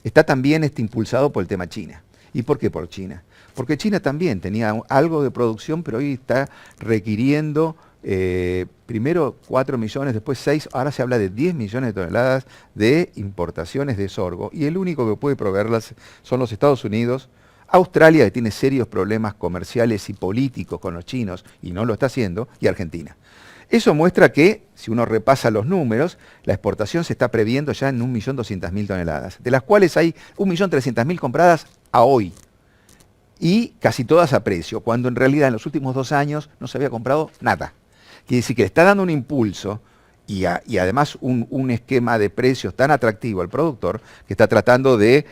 está también impulsado por el tema China. ¿Y por qué por China? Porque China también tenía algo de producción, pero hoy está requiriendo primero 4 millones, después 6, ahora se habla de 10 millones de toneladas de importaciones de sorgo, y el único que puede proveerlas son los Estados Unidos, Australia, que tiene serios problemas comerciales y políticos con los chinos y no lo está haciendo, y Argentina. Eso muestra que, si uno repasa los números, la exportación se está previendo ya en 1.200.000 toneladas, de las cuales hay 1.300.000 compradas a hoy, y casi todas a precio, cuando en realidad en los últimos 2 años no se había comprado nada. Quiere decir que le está dando un impulso y además un esquema de precios tan atractivo al productor que está tratando de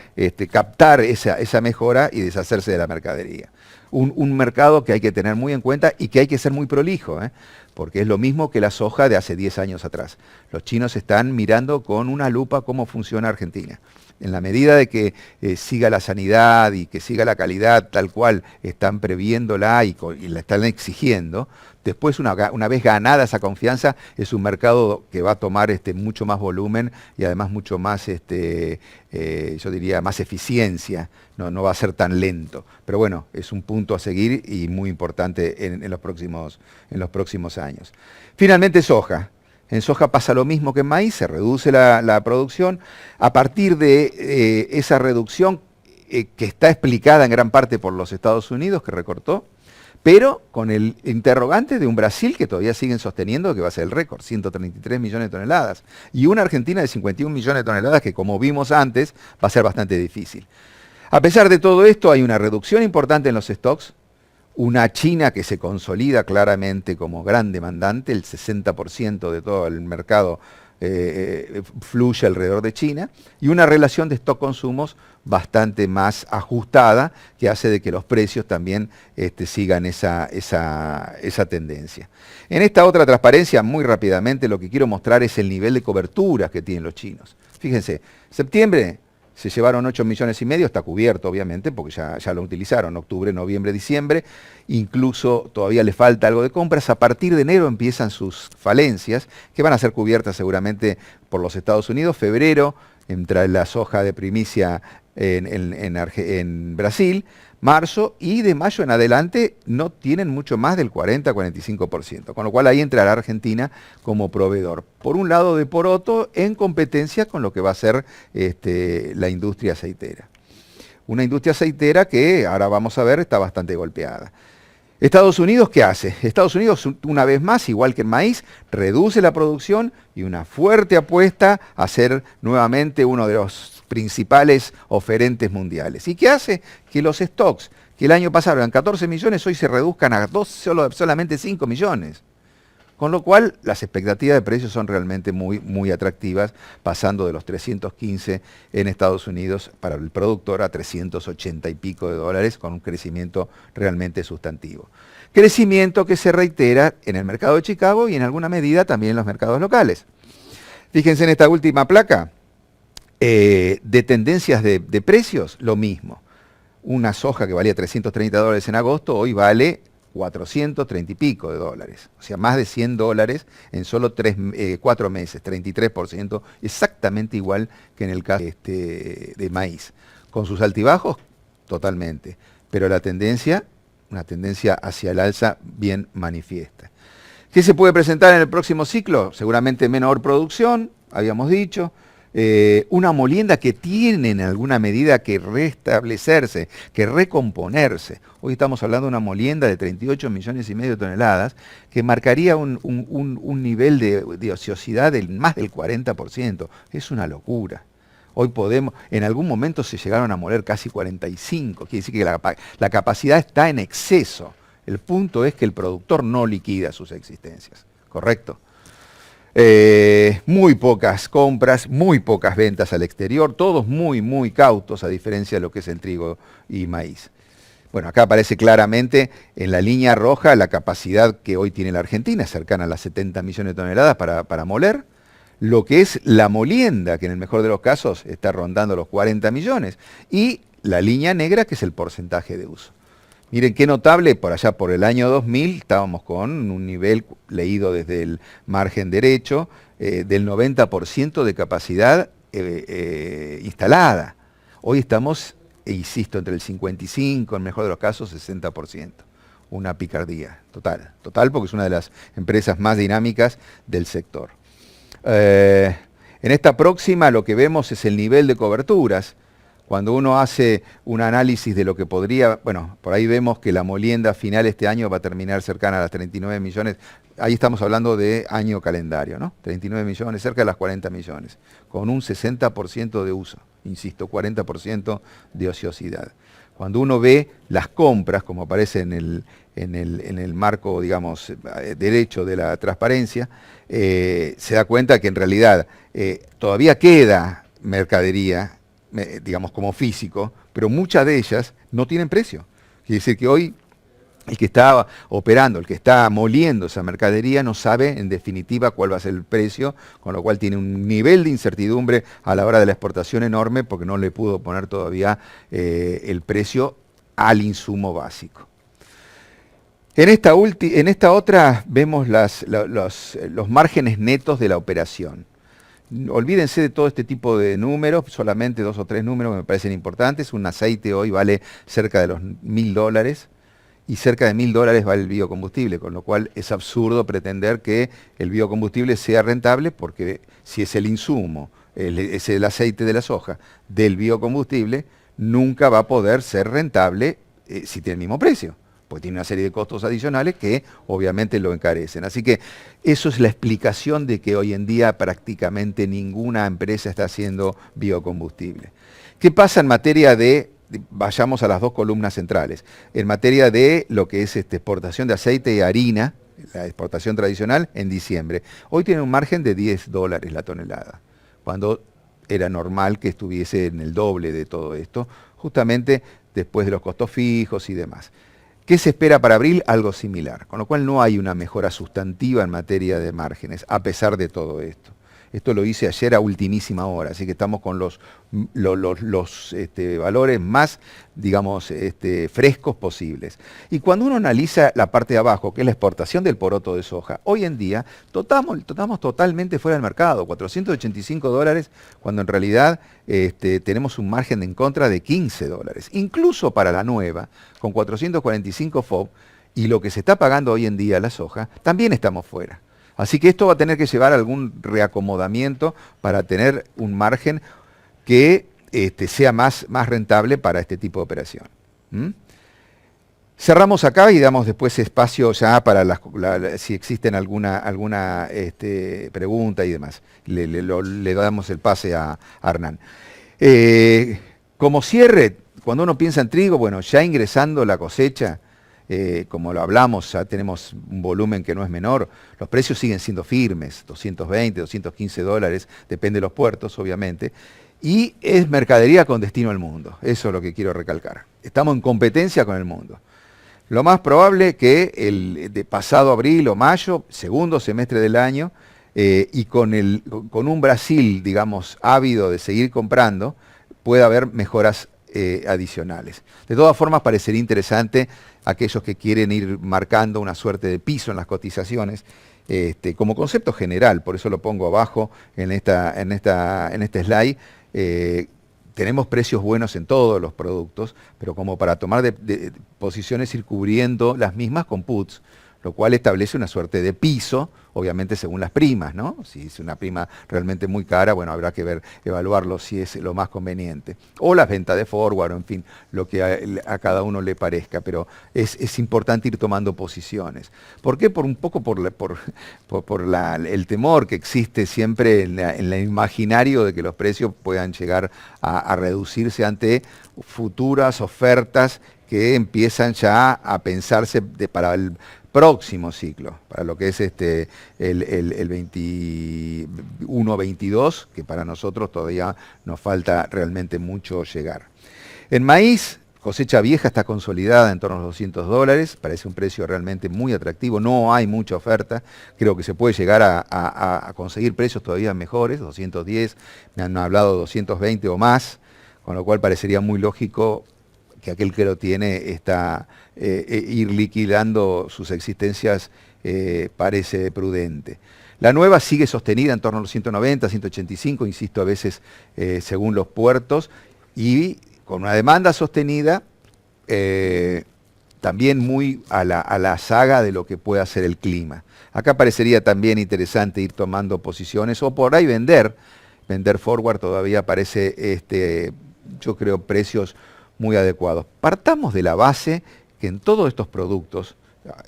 captar esa mejora y deshacerse de la mercadería. Un mercado que hay que tener muy en cuenta y que hay que ser muy prolijo, porque es lo mismo que la soja de hace 10 años atrás. Los chinos están mirando con una lupa cómo funciona Argentina. En la medida de que siga la sanidad y que siga la calidad tal cual están previéndola y la están exigiendo, después una vez ganada esa confianza, es un mercado que va a tomar mucho más volumen y además mucho más, yo diría, más eficiencia, no va a ser tan lento. Pero bueno, es un punto a seguir y muy importante en los próximos años. Finalmente, soja. En soja pasa lo mismo que en maíz, se reduce la producción. A partir de esa reducción, que está explicada en gran parte por los Estados Unidos, que recortó, pero con el interrogante de un Brasil que todavía siguen sosteniendo que va a ser el récord, 133 millones de toneladas, y una Argentina de 51 millones de toneladas que, como vimos antes, va a ser bastante difícil. A pesar de todo esto, hay una reducción importante en los stocks, una China que se consolida claramente como gran demandante, el 60% de todo el mercado fluye alrededor de China, y una relación de stock-consumos bastante más ajustada, que hace de que los precios también sigan esa tendencia. En esta otra transparencia, muy rápidamente, lo que quiero mostrar es el nivel de cobertura que tienen los chinos. Fíjense, septiembre se llevaron 8 millones y medio, está cubierto obviamente, porque ya lo utilizaron, octubre, noviembre, diciembre, incluso todavía le falta algo de compras. A partir de enero empiezan sus falencias, que van a ser cubiertas seguramente por los Estados Unidos. Febrero entra la soja de primicia en Brasil, marzo, y de mayo en adelante no tienen mucho más del 40-45%, con lo cual ahí entra la Argentina como proveedor, por un lado de poroto, en competencia con lo que va a ser la industria aceitera. Una industria aceitera que, ahora vamos a ver, está bastante golpeada. Estados Unidos, ¿qué hace? Estados Unidos, una vez más, igual que el maíz, reduce la producción y una fuerte apuesta a ser nuevamente uno de los principales oferentes mundiales. ¿Y qué hace? Que los stocks, que el año pasado eran 14 millones, hoy se reduzcan a solamente 5 millones. Con lo cual, las expectativas de precios son realmente muy, muy atractivas, pasando de los 315 en Estados Unidos para el productor a 380 y pico de dólares, con un crecimiento realmente sustantivo. Crecimiento que se reitera en el mercado de Chicago y en alguna medida también en los mercados locales. Fíjense en esta última placa, de tendencias de precios, lo mismo. Una soja que valía 330 dólares en agosto, hoy vale 430 y pico de dólares, o sea, más de 100 dólares en solo 4 meses, 33%, exactamente igual que en el caso de maíz. Con sus altibajos, totalmente, pero la tendencia, una tendencia hacia el alza bien manifiesta. ¿Qué se puede presentar en el próximo ciclo? Seguramente menor producción, habíamos dicho, una molienda que tiene en alguna medida que restablecerse, que recomponerse. Hoy estamos hablando de una molienda de 38 millones y medio de toneladas que marcaría un nivel de ociosidad del más del 40%. Es una locura. Hoy podemos, en algún momento se llegaron a moler casi 45, quiere decir que la capacidad está en exceso. El punto es que el productor no liquida sus existencias, ¿correcto? Muy pocas compras, muy pocas ventas al exterior, todos muy, muy cautos a diferencia de lo que es el trigo y maíz. Bueno, acá aparece claramente en la línea roja la capacidad que hoy tiene la Argentina, cercana a las 70 millones de toneladas para moler, lo que es la molienda, que en el mejor de los casos está rondando los 40 millones, y la línea negra, que es el porcentaje de uso. Miren qué notable, por allá por el año 2000 estábamos con un nivel leído desde el margen derecho del 90% de capacidad instalada. Hoy estamos, insisto, entre el 55, en el mejor de los casos, 60%. Una picardía, total porque es una de las empresas más dinámicas del sector. En esta próxima lo que vemos es el nivel de coberturas. Cuando uno hace un análisis de lo que podría, bueno, por ahí vemos que la molienda final este año va a terminar cercana a las 39 millones, ahí estamos hablando de año calendario, ¿no? 39 millones, cerca de las 40 millones, con un 60% de uso, insisto, 40% de ociosidad. Cuando uno ve las compras, como aparece en el marco, digamos, derecho de la transparencia, se da cuenta que en realidad todavía queda mercadería, digamos, como físico, pero muchas de ellas no tienen precio. Quiere decir que hoy el que está operando, el que está moliendo esa mercadería no sabe en definitiva cuál va a ser el precio, con lo cual tiene un nivel de incertidumbre a la hora de la exportación enorme porque no le pudo poner todavía el precio al insumo básico. En esta otra vemos los márgenes netos de la operación. Olvídense de todo este tipo de números, solamente 2 o 3 números que me parecen importantes. Un aceite hoy vale cerca de los $1000 y cerca de $1000 vale el biocombustible, con lo cual es absurdo pretender que el biocombustible sea rentable porque si es el insumo, es el aceite de la soja del biocombustible, nunca va a poder ser rentable si tiene el mismo precio, porque tiene una serie de costos adicionales que obviamente lo encarecen. Así que eso es la explicación de que hoy en día prácticamente ninguna empresa está haciendo biocombustible. ¿Qué pasa en materia vayamos a las dos columnas centrales, en materia de lo que es exportación de aceite y harina, la exportación tradicional en diciembre? Hoy tiene un margen de $10 la tonelada, cuando era normal que estuviese en el doble de todo esto, justamente después de los costos fijos y demás. ¿Qué se espera para abril? Algo similar, con lo cual no hay una mejora sustantiva en materia de márgenes, a pesar de todo esto. Esto lo hice ayer a ultimísima hora, así que estamos con los valores más, digamos, frescos posibles. Y cuando uno analiza la parte de abajo, que es la exportación del poroto de soja, hoy en día estamos totalmente fuera del mercado, $485, cuando en realidad tenemos un margen en contra de $15. Incluso para la nueva, con 445 FOB, y lo que se está pagando hoy en día la soja, también estamos fuera. Así que esto va a tener que llevar algún reacomodamiento para tener un margen que sea más rentable para este tipo de operación. Cerramos acá y damos después espacio ya para si existen alguna pregunta y demás. Le damos el pase a Hernán. Como cierre, cuando uno piensa en trigo, bueno, ya ingresando la cosecha, como lo hablamos, ya tenemos un volumen que no es menor, los precios siguen siendo firmes, 220, 215 dólares, depende de los puertos, obviamente, y es mercadería con destino al mundo, eso es lo que quiero recalcar. Estamos en competencia con el mundo. Lo más probable que el de pasado abril o mayo, segundo semestre del año, y con un Brasil, digamos, ávido de seguir comprando, pueda haber mejoras adicionales. De todas formas, parecería interesante aquellos que quieren ir marcando una suerte de piso en las cotizaciones, como concepto general, por eso lo pongo abajo en este slide. Tenemos precios buenos en todos los productos, pero como para tomar posiciones ir cubriendo las mismas con puts, lo cual establece una suerte de piso, obviamente según las primas, ¿no? Si es una prima realmente muy cara, bueno, habrá que evaluarlo si es lo más conveniente. O las ventas de forward, o en fin, lo que a cada uno le parezca, pero es importante ir tomando posiciones. ¿Por qué? Un poco por el temor que existe siempre en el imaginario de que los precios puedan llegar a reducirse ante futuras ofertas que empiezan ya a pensarse para el próximo ciclo, para lo que es el 21-22, que para nosotros todavía nos falta realmente mucho llegar. En maíz, cosecha vieja está consolidada en torno a los 200 dólares, parece un precio realmente muy atractivo, no hay mucha oferta, creo que se puede llegar a conseguir precios todavía mejores, 210, me han hablado de 220 o más, con lo cual parecería muy lógico que aquel que lo tiene ir liquidando sus existencias, parece prudente. La nueva sigue sostenida en torno a los 190, 185, insisto, a veces según los puertos, y con una demanda sostenida, también muy a la saga de lo que puede hacer el clima. Acá parecería también interesante ir tomando posiciones, o por ahí vender forward todavía parece, yo creo, precios muy adecuados. Partamos de la base que en todos estos productos,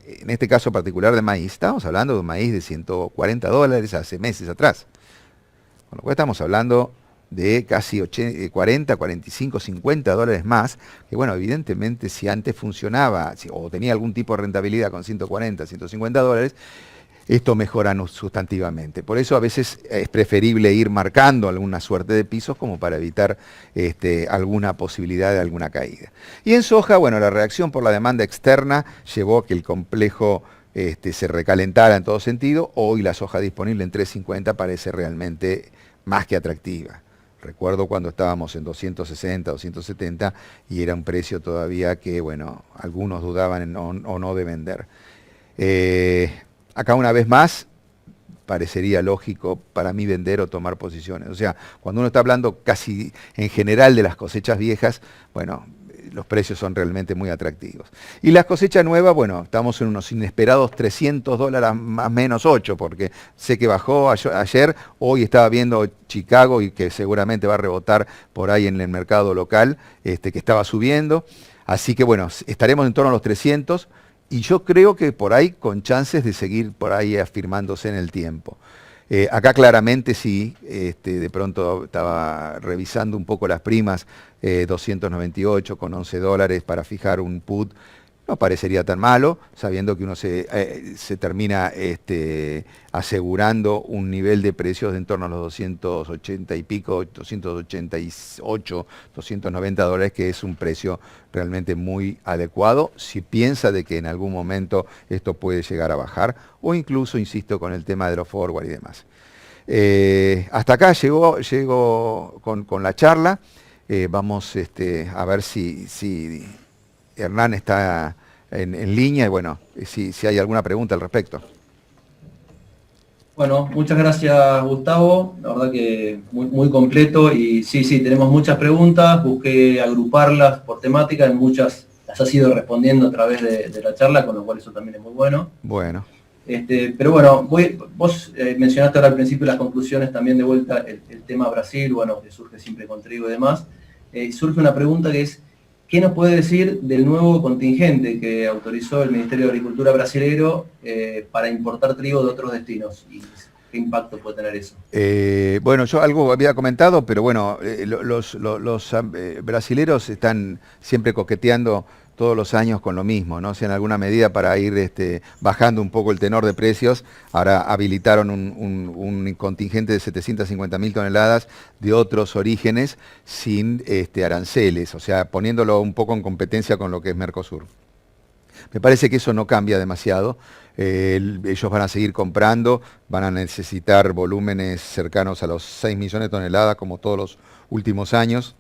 en este caso particular de maíz, estamos hablando de un maíz de 140 dólares hace meses atrás. Con lo cual estamos hablando de casi 40, 45, 50 dólares más, que bueno, evidentemente si antes funcionaba o tenía algún tipo de rentabilidad con 140, 150 dólares, esto mejora sustantivamente. Por eso a veces es preferible ir marcando alguna suerte de pisos como para evitar alguna posibilidad de alguna caída. Y en soja, bueno, la reacción por la demanda externa llevó a que el complejo se recalentara en todo sentido. Hoy la soja disponible en 3.50 parece realmente más que atractiva. Recuerdo cuando estábamos en 260, 270 y era un precio todavía que, bueno, algunos dudaban o no de vender. Acá una vez más, parecería lógico para mí vender o tomar posiciones. O sea, cuando uno está hablando casi en general de las cosechas viejas, bueno, los precios son realmente muy atractivos. Y las cosechas nuevas, bueno, estamos en unos inesperados 300 dólares más menos 8, porque sé que bajó ayer, hoy estaba viendo Chicago y que seguramente va a rebotar por ahí en el mercado local, que estaba subiendo. Así que bueno, estaremos en torno a los 300. Y yo creo que por ahí con chances de seguir por ahí afirmándose en el tiempo. Acá claramente sí, de pronto estaba revisando un poco las primas, 298 con 11 dólares para fijar un put, no parecería tan malo, sabiendo que uno se termina asegurando un nivel de precios de en torno a los 280 y pico, 288, 290 dólares, que es un precio realmente muy adecuado, si piensa de que en algún momento esto puede llegar a bajar, o incluso, insisto, con el tema de los forward y demás. Hasta acá llego con la charla. Vamos a ver si Hernán está en línea y bueno, si hay alguna pregunta al respecto. Bueno, muchas gracias Gustavo, la verdad que muy completo y sí, tenemos muchas preguntas, busqué agruparlas por temática, en muchas las has ido respondiendo a través de la charla, con lo cual eso también es muy bueno. Bueno. Pero bueno, vos mencionaste ahora al principio las conclusiones también de vuelta, el tema Brasil, bueno, que surge siempre con trigo y demás. Surge una pregunta que es, ¿qué nos puede decir del nuevo contingente que autorizó el Ministerio de Agricultura brasilero para importar trigo de otros destinos? ¿Y qué impacto puede tener eso? Bueno, yo algo había comentado, pero bueno, los brasileros están siempre coqueteando todos los años con lo mismo, ¿no? O sea, en alguna medida para ir bajando un poco el tenor de precios, ahora habilitaron un contingente de 750.000 toneladas de otros orígenes sin aranceles, o sea, poniéndolo un poco en competencia con lo que es Mercosur. Me parece que eso no cambia demasiado. Ellos van a seguir comprando, van a necesitar volúmenes cercanos a los 6 millones de toneladas como todos los últimos años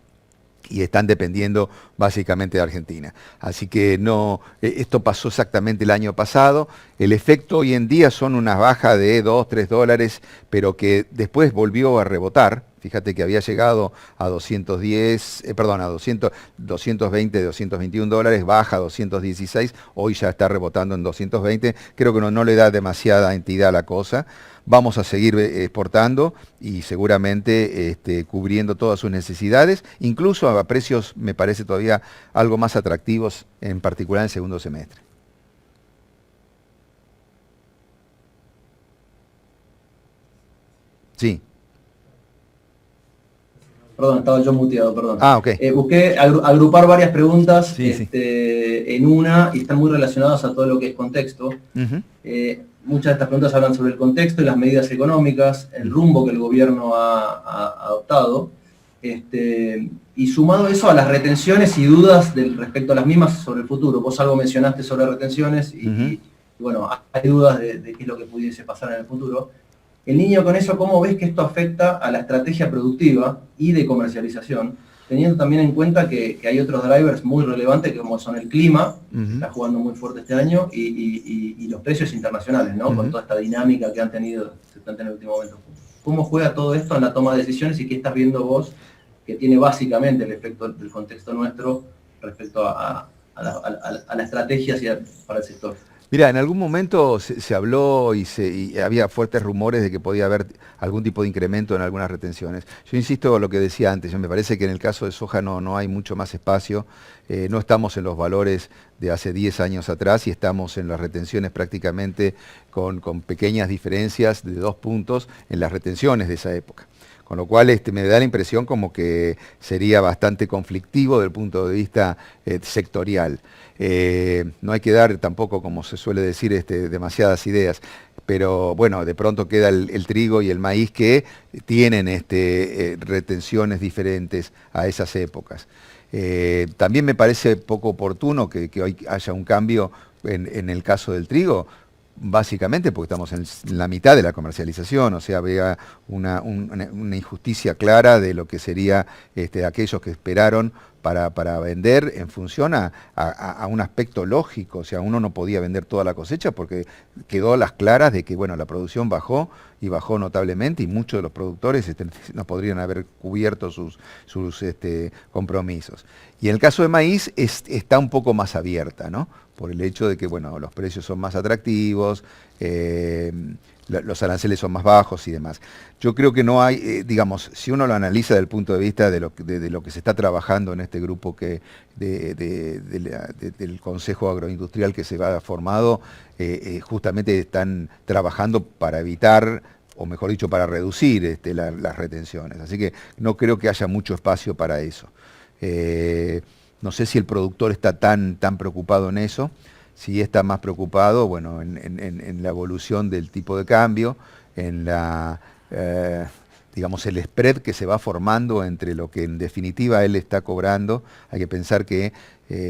y están dependiendo básicamente de Argentina. Así que no, esto pasó exactamente el año pasado. El efecto hoy en día son una baja de 2, 3 dólares, pero que después volvió a rebotar. Fíjate que había llegado a 210, perdón, a 220, 221 dólares, baja a 216, hoy ya está rebotando en 220. Creo que no le da demasiada entidad a la cosa. Vamos a seguir exportando y seguramente cubriendo todas sus necesidades, incluso a precios, me parece todavía algo más atractivos, en particular en el segundo semestre. Sí. Perdón, estaba yo muteado, perdón. Ah, ok. Busqué agrupar varias preguntas Sí. en una y están muy relacionadas a todo lo que es contexto. Uh-huh. Muchas de estas preguntas hablan sobre el contexto y las medidas económicas, el rumbo que el gobierno ha adoptado, y sumado eso a las retenciones y dudas respecto a las mismas sobre el futuro. Vos algo mencionaste sobre retenciones y bueno, hay dudas de qué es lo que pudiese pasar en el futuro. El niño con eso, ¿cómo ves que esto afecta a la estrategia productiva y de comercialización? Teniendo también en cuenta que hay otros drivers muy relevantes como son el clima, que está jugando muy fuerte este año, y los precios internacionales, ¿no? Con toda esta dinámica que han tenido en el último momento. ¿Cómo juega todo esto en la toma de decisiones y qué estás viendo vos que tiene básicamente el efecto del contexto nuestro respecto a la estrategia para el sector? Mira, en algún momento se habló y había fuertes rumores de que podía haber algún tipo de incremento en algunas retenciones. Yo insisto en lo que decía antes, me parece que en el caso de soja no hay mucho más espacio, no estamos en los valores de hace 10 años atrás y estamos en las retenciones prácticamente con pequeñas diferencias de 2 puntos en las retenciones de esa época. Con lo cual me da la impresión como que sería bastante conflictivo desde el punto de vista sectorial. No hay que dar tampoco, como se suele decir, demasiadas ideas, pero bueno, de pronto queda el trigo y el maíz que tienen retenciones diferentes a esas épocas. También me parece poco oportuno que hoy haya un cambio en el caso del trigo, básicamente porque estamos en la mitad de la comercialización, o sea, había una injusticia clara de lo que sería aquellos que esperaron para vender en función a un aspecto lógico, o sea, uno no podía vender toda la cosecha porque quedó a las claras de que, bueno, la producción bajó y bajó notablemente y muchos de los productores no podrían haber cubierto sus compromisos. Y en el caso de maíz está un poco más abierta, ¿no? Por el hecho de que, bueno, los precios son más atractivos, los aranceles son más bajos y demás. Yo creo que no hay, digamos, si uno lo analiza desde el punto de vista de lo que se está trabajando en este grupo del Consejo Agroindustrial que se va formado, justamente están trabajando para evitar, o mejor dicho, para reducir las retenciones. Así que no creo que haya mucho espacio para eso. No sé si el productor está tan preocupado en eso. Si está más preocupado, bueno, en la evolución del tipo de cambio, en digamos, el spread que se va formando entre lo que en definitiva él está cobrando. Hay que pensar que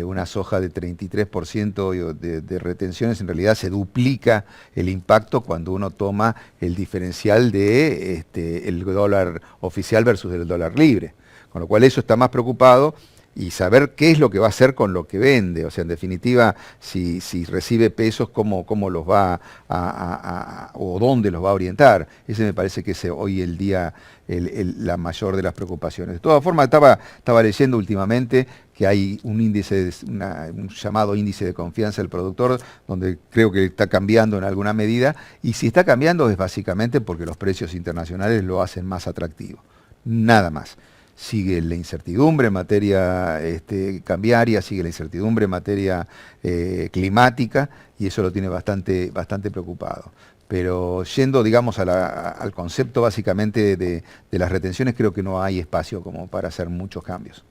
una soja de 33% de retenciones en realidad se duplica el impacto cuando uno toma el diferencial de el dólar oficial versus el dólar libre. Con lo cual eso está más preocupado. Y saber qué es lo que va a hacer con lo que vende. O sea, en definitiva, si recibe pesos, cómo los va o dónde los va a orientar. Ese me parece que es hoy el día la mayor de las preocupaciones. De todas formas, estaba leyendo últimamente que hay un índice, un llamado índice de confianza del productor, donde creo que está cambiando en alguna medida. Y si está cambiando es básicamente porque los precios internacionales lo hacen más atractivo. Nada más. sigue la incertidumbre en materia cambiaria, sigue la incertidumbre en materia climática, y eso lo tiene bastante preocupado. Pero yendo, digamos, al concepto básicamente de las retenciones, creo que no hay espacio como para hacer muchos cambios.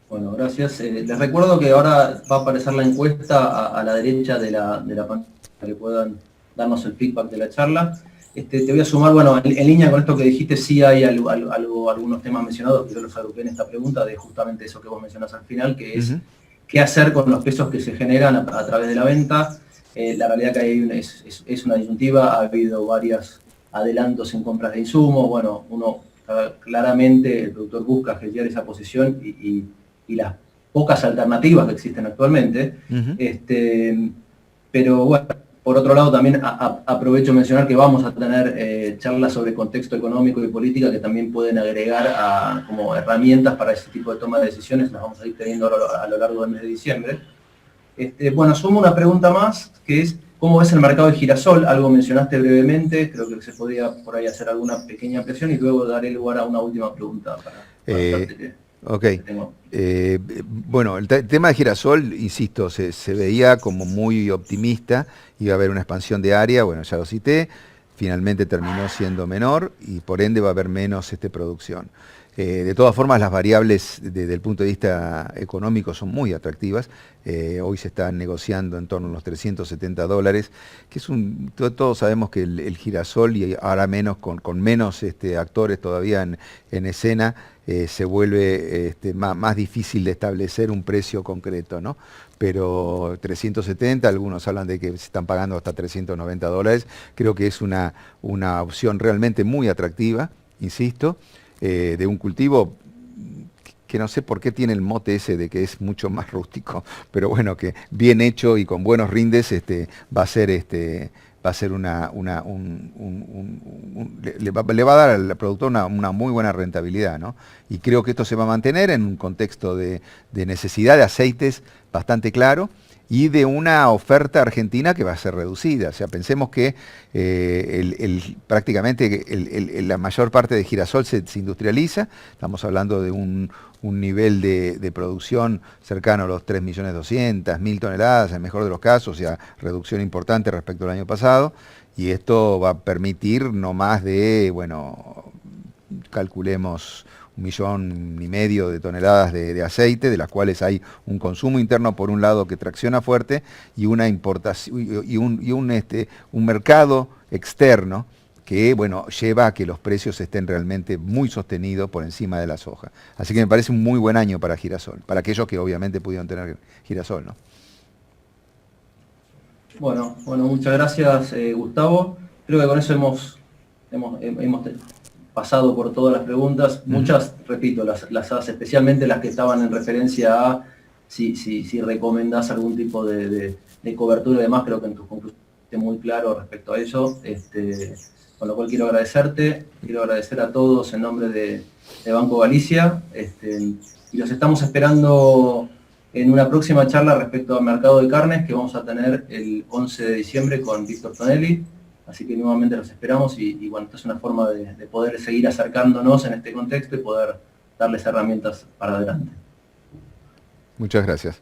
Bueno, gracias. Les recuerdo que ahora va a aparecer la encuesta a la derecha de la pantalla para que puedan darnos el feedback de la charla. Te voy a sumar, bueno, en línea con esto que dijiste, sí hay algunos temas mencionados, que yo los agrupé en esta pregunta, de justamente eso que vos mencionás al final, que es qué hacer con los pesos que se generan a través de la venta. La realidad que hay es una disyuntiva, ha habido varios adelantos en compras de insumos, bueno, uno claramente, el productor busca gestionar esa posición y las pocas alternativas que existen actualmente. Pero bueno, por otro lado también aprovecho mencionar que vamos a tener charlas sobre contexto económico y política que también pueden agregar como herramientas para ese tipo de toma de decisiones, las vamos a ir teniendo a lo largo del mes de diciembre. Bueno, sumo una pregunta más, que es ¿cómo ves el mercado de girasol? Algo mencionaste brevemente, creo que se podría por ahí hacer alguna pequeña presión y luego daré lugar a una última pregunta para ok. Bueno, el tema de girasol, insisto, se veía como muy optimista, iba a haber una expansión de área, bueno, ya lo cité, finalmente terminó siendo menor y por ende va a haber menos producción. De todas formas, las variables desde el punto de vista económico son muy atractivas. Hoy se están negociando en torno a los $370, que es todos sabemos que el girasol, y ahora menos con menos actores todavía en escena, se vuelve más difícil de establecer un precio concreto, ¿no? Pero 370, algunos hablan de que se están pagando hasta $390, creo que es una opción realmente muy atractiva, insisto, de un cultivo que no sé por qué tiene el mote ese de que es mucho más rústico, pero bueno, que bien hecho y con buenos rindes va a ser le va a dar al productor una muy buena rentabilidad, ¿no? Y creo que esto se va a mantener en un contexto de necesidad de aceites bastante claro y de una oferta argentina que va a ser reducida. O sea, pensemos que prácticamente la mayor parte de girasol se industrializa, estamos hablando de un nivel de producción cercano a los 3.200.000 toneladas, en el mejor de los casos, o sea, reducción importante respecto al año pasado, y esto va a permitir no más de, bueno, calculemos 1,5 millones de toneladas de aceite, de las cuales hay un consumo interno por un lado que tracciona fuerte y una importación y un mercado externo que, bueno, lleva a que los precios estén realmente muy sostenidos por encima de la soja. Así que me parece un muy buen año para girasol, para aquellos que obviamente pudieron tener girasol, ¿no? Bueno, muchas gracias, Gustavo. Creo que con eso hemos pasado por todas las preguntas. Muchas, repito, las hace, especialmente las que estaban en referencia a si recomendás algún tipo de cobertura y demás. Creo que en tus conclusiones esté muy claro respecto a eso. Con lo cual quiero agradecerte, quiero agradecer a todos en nombre de Banco Galicia, y los estamos esperando en una próxima charla respecto al mercado de carnes que vamos a tener el 11 de diciembre con Víctor Tonelli, así que nuevamente los esperamos y bueno, esta es una forma de poder seguir acercándonos en este contexto y poder darles herramientas para adelante. Muchas gracias.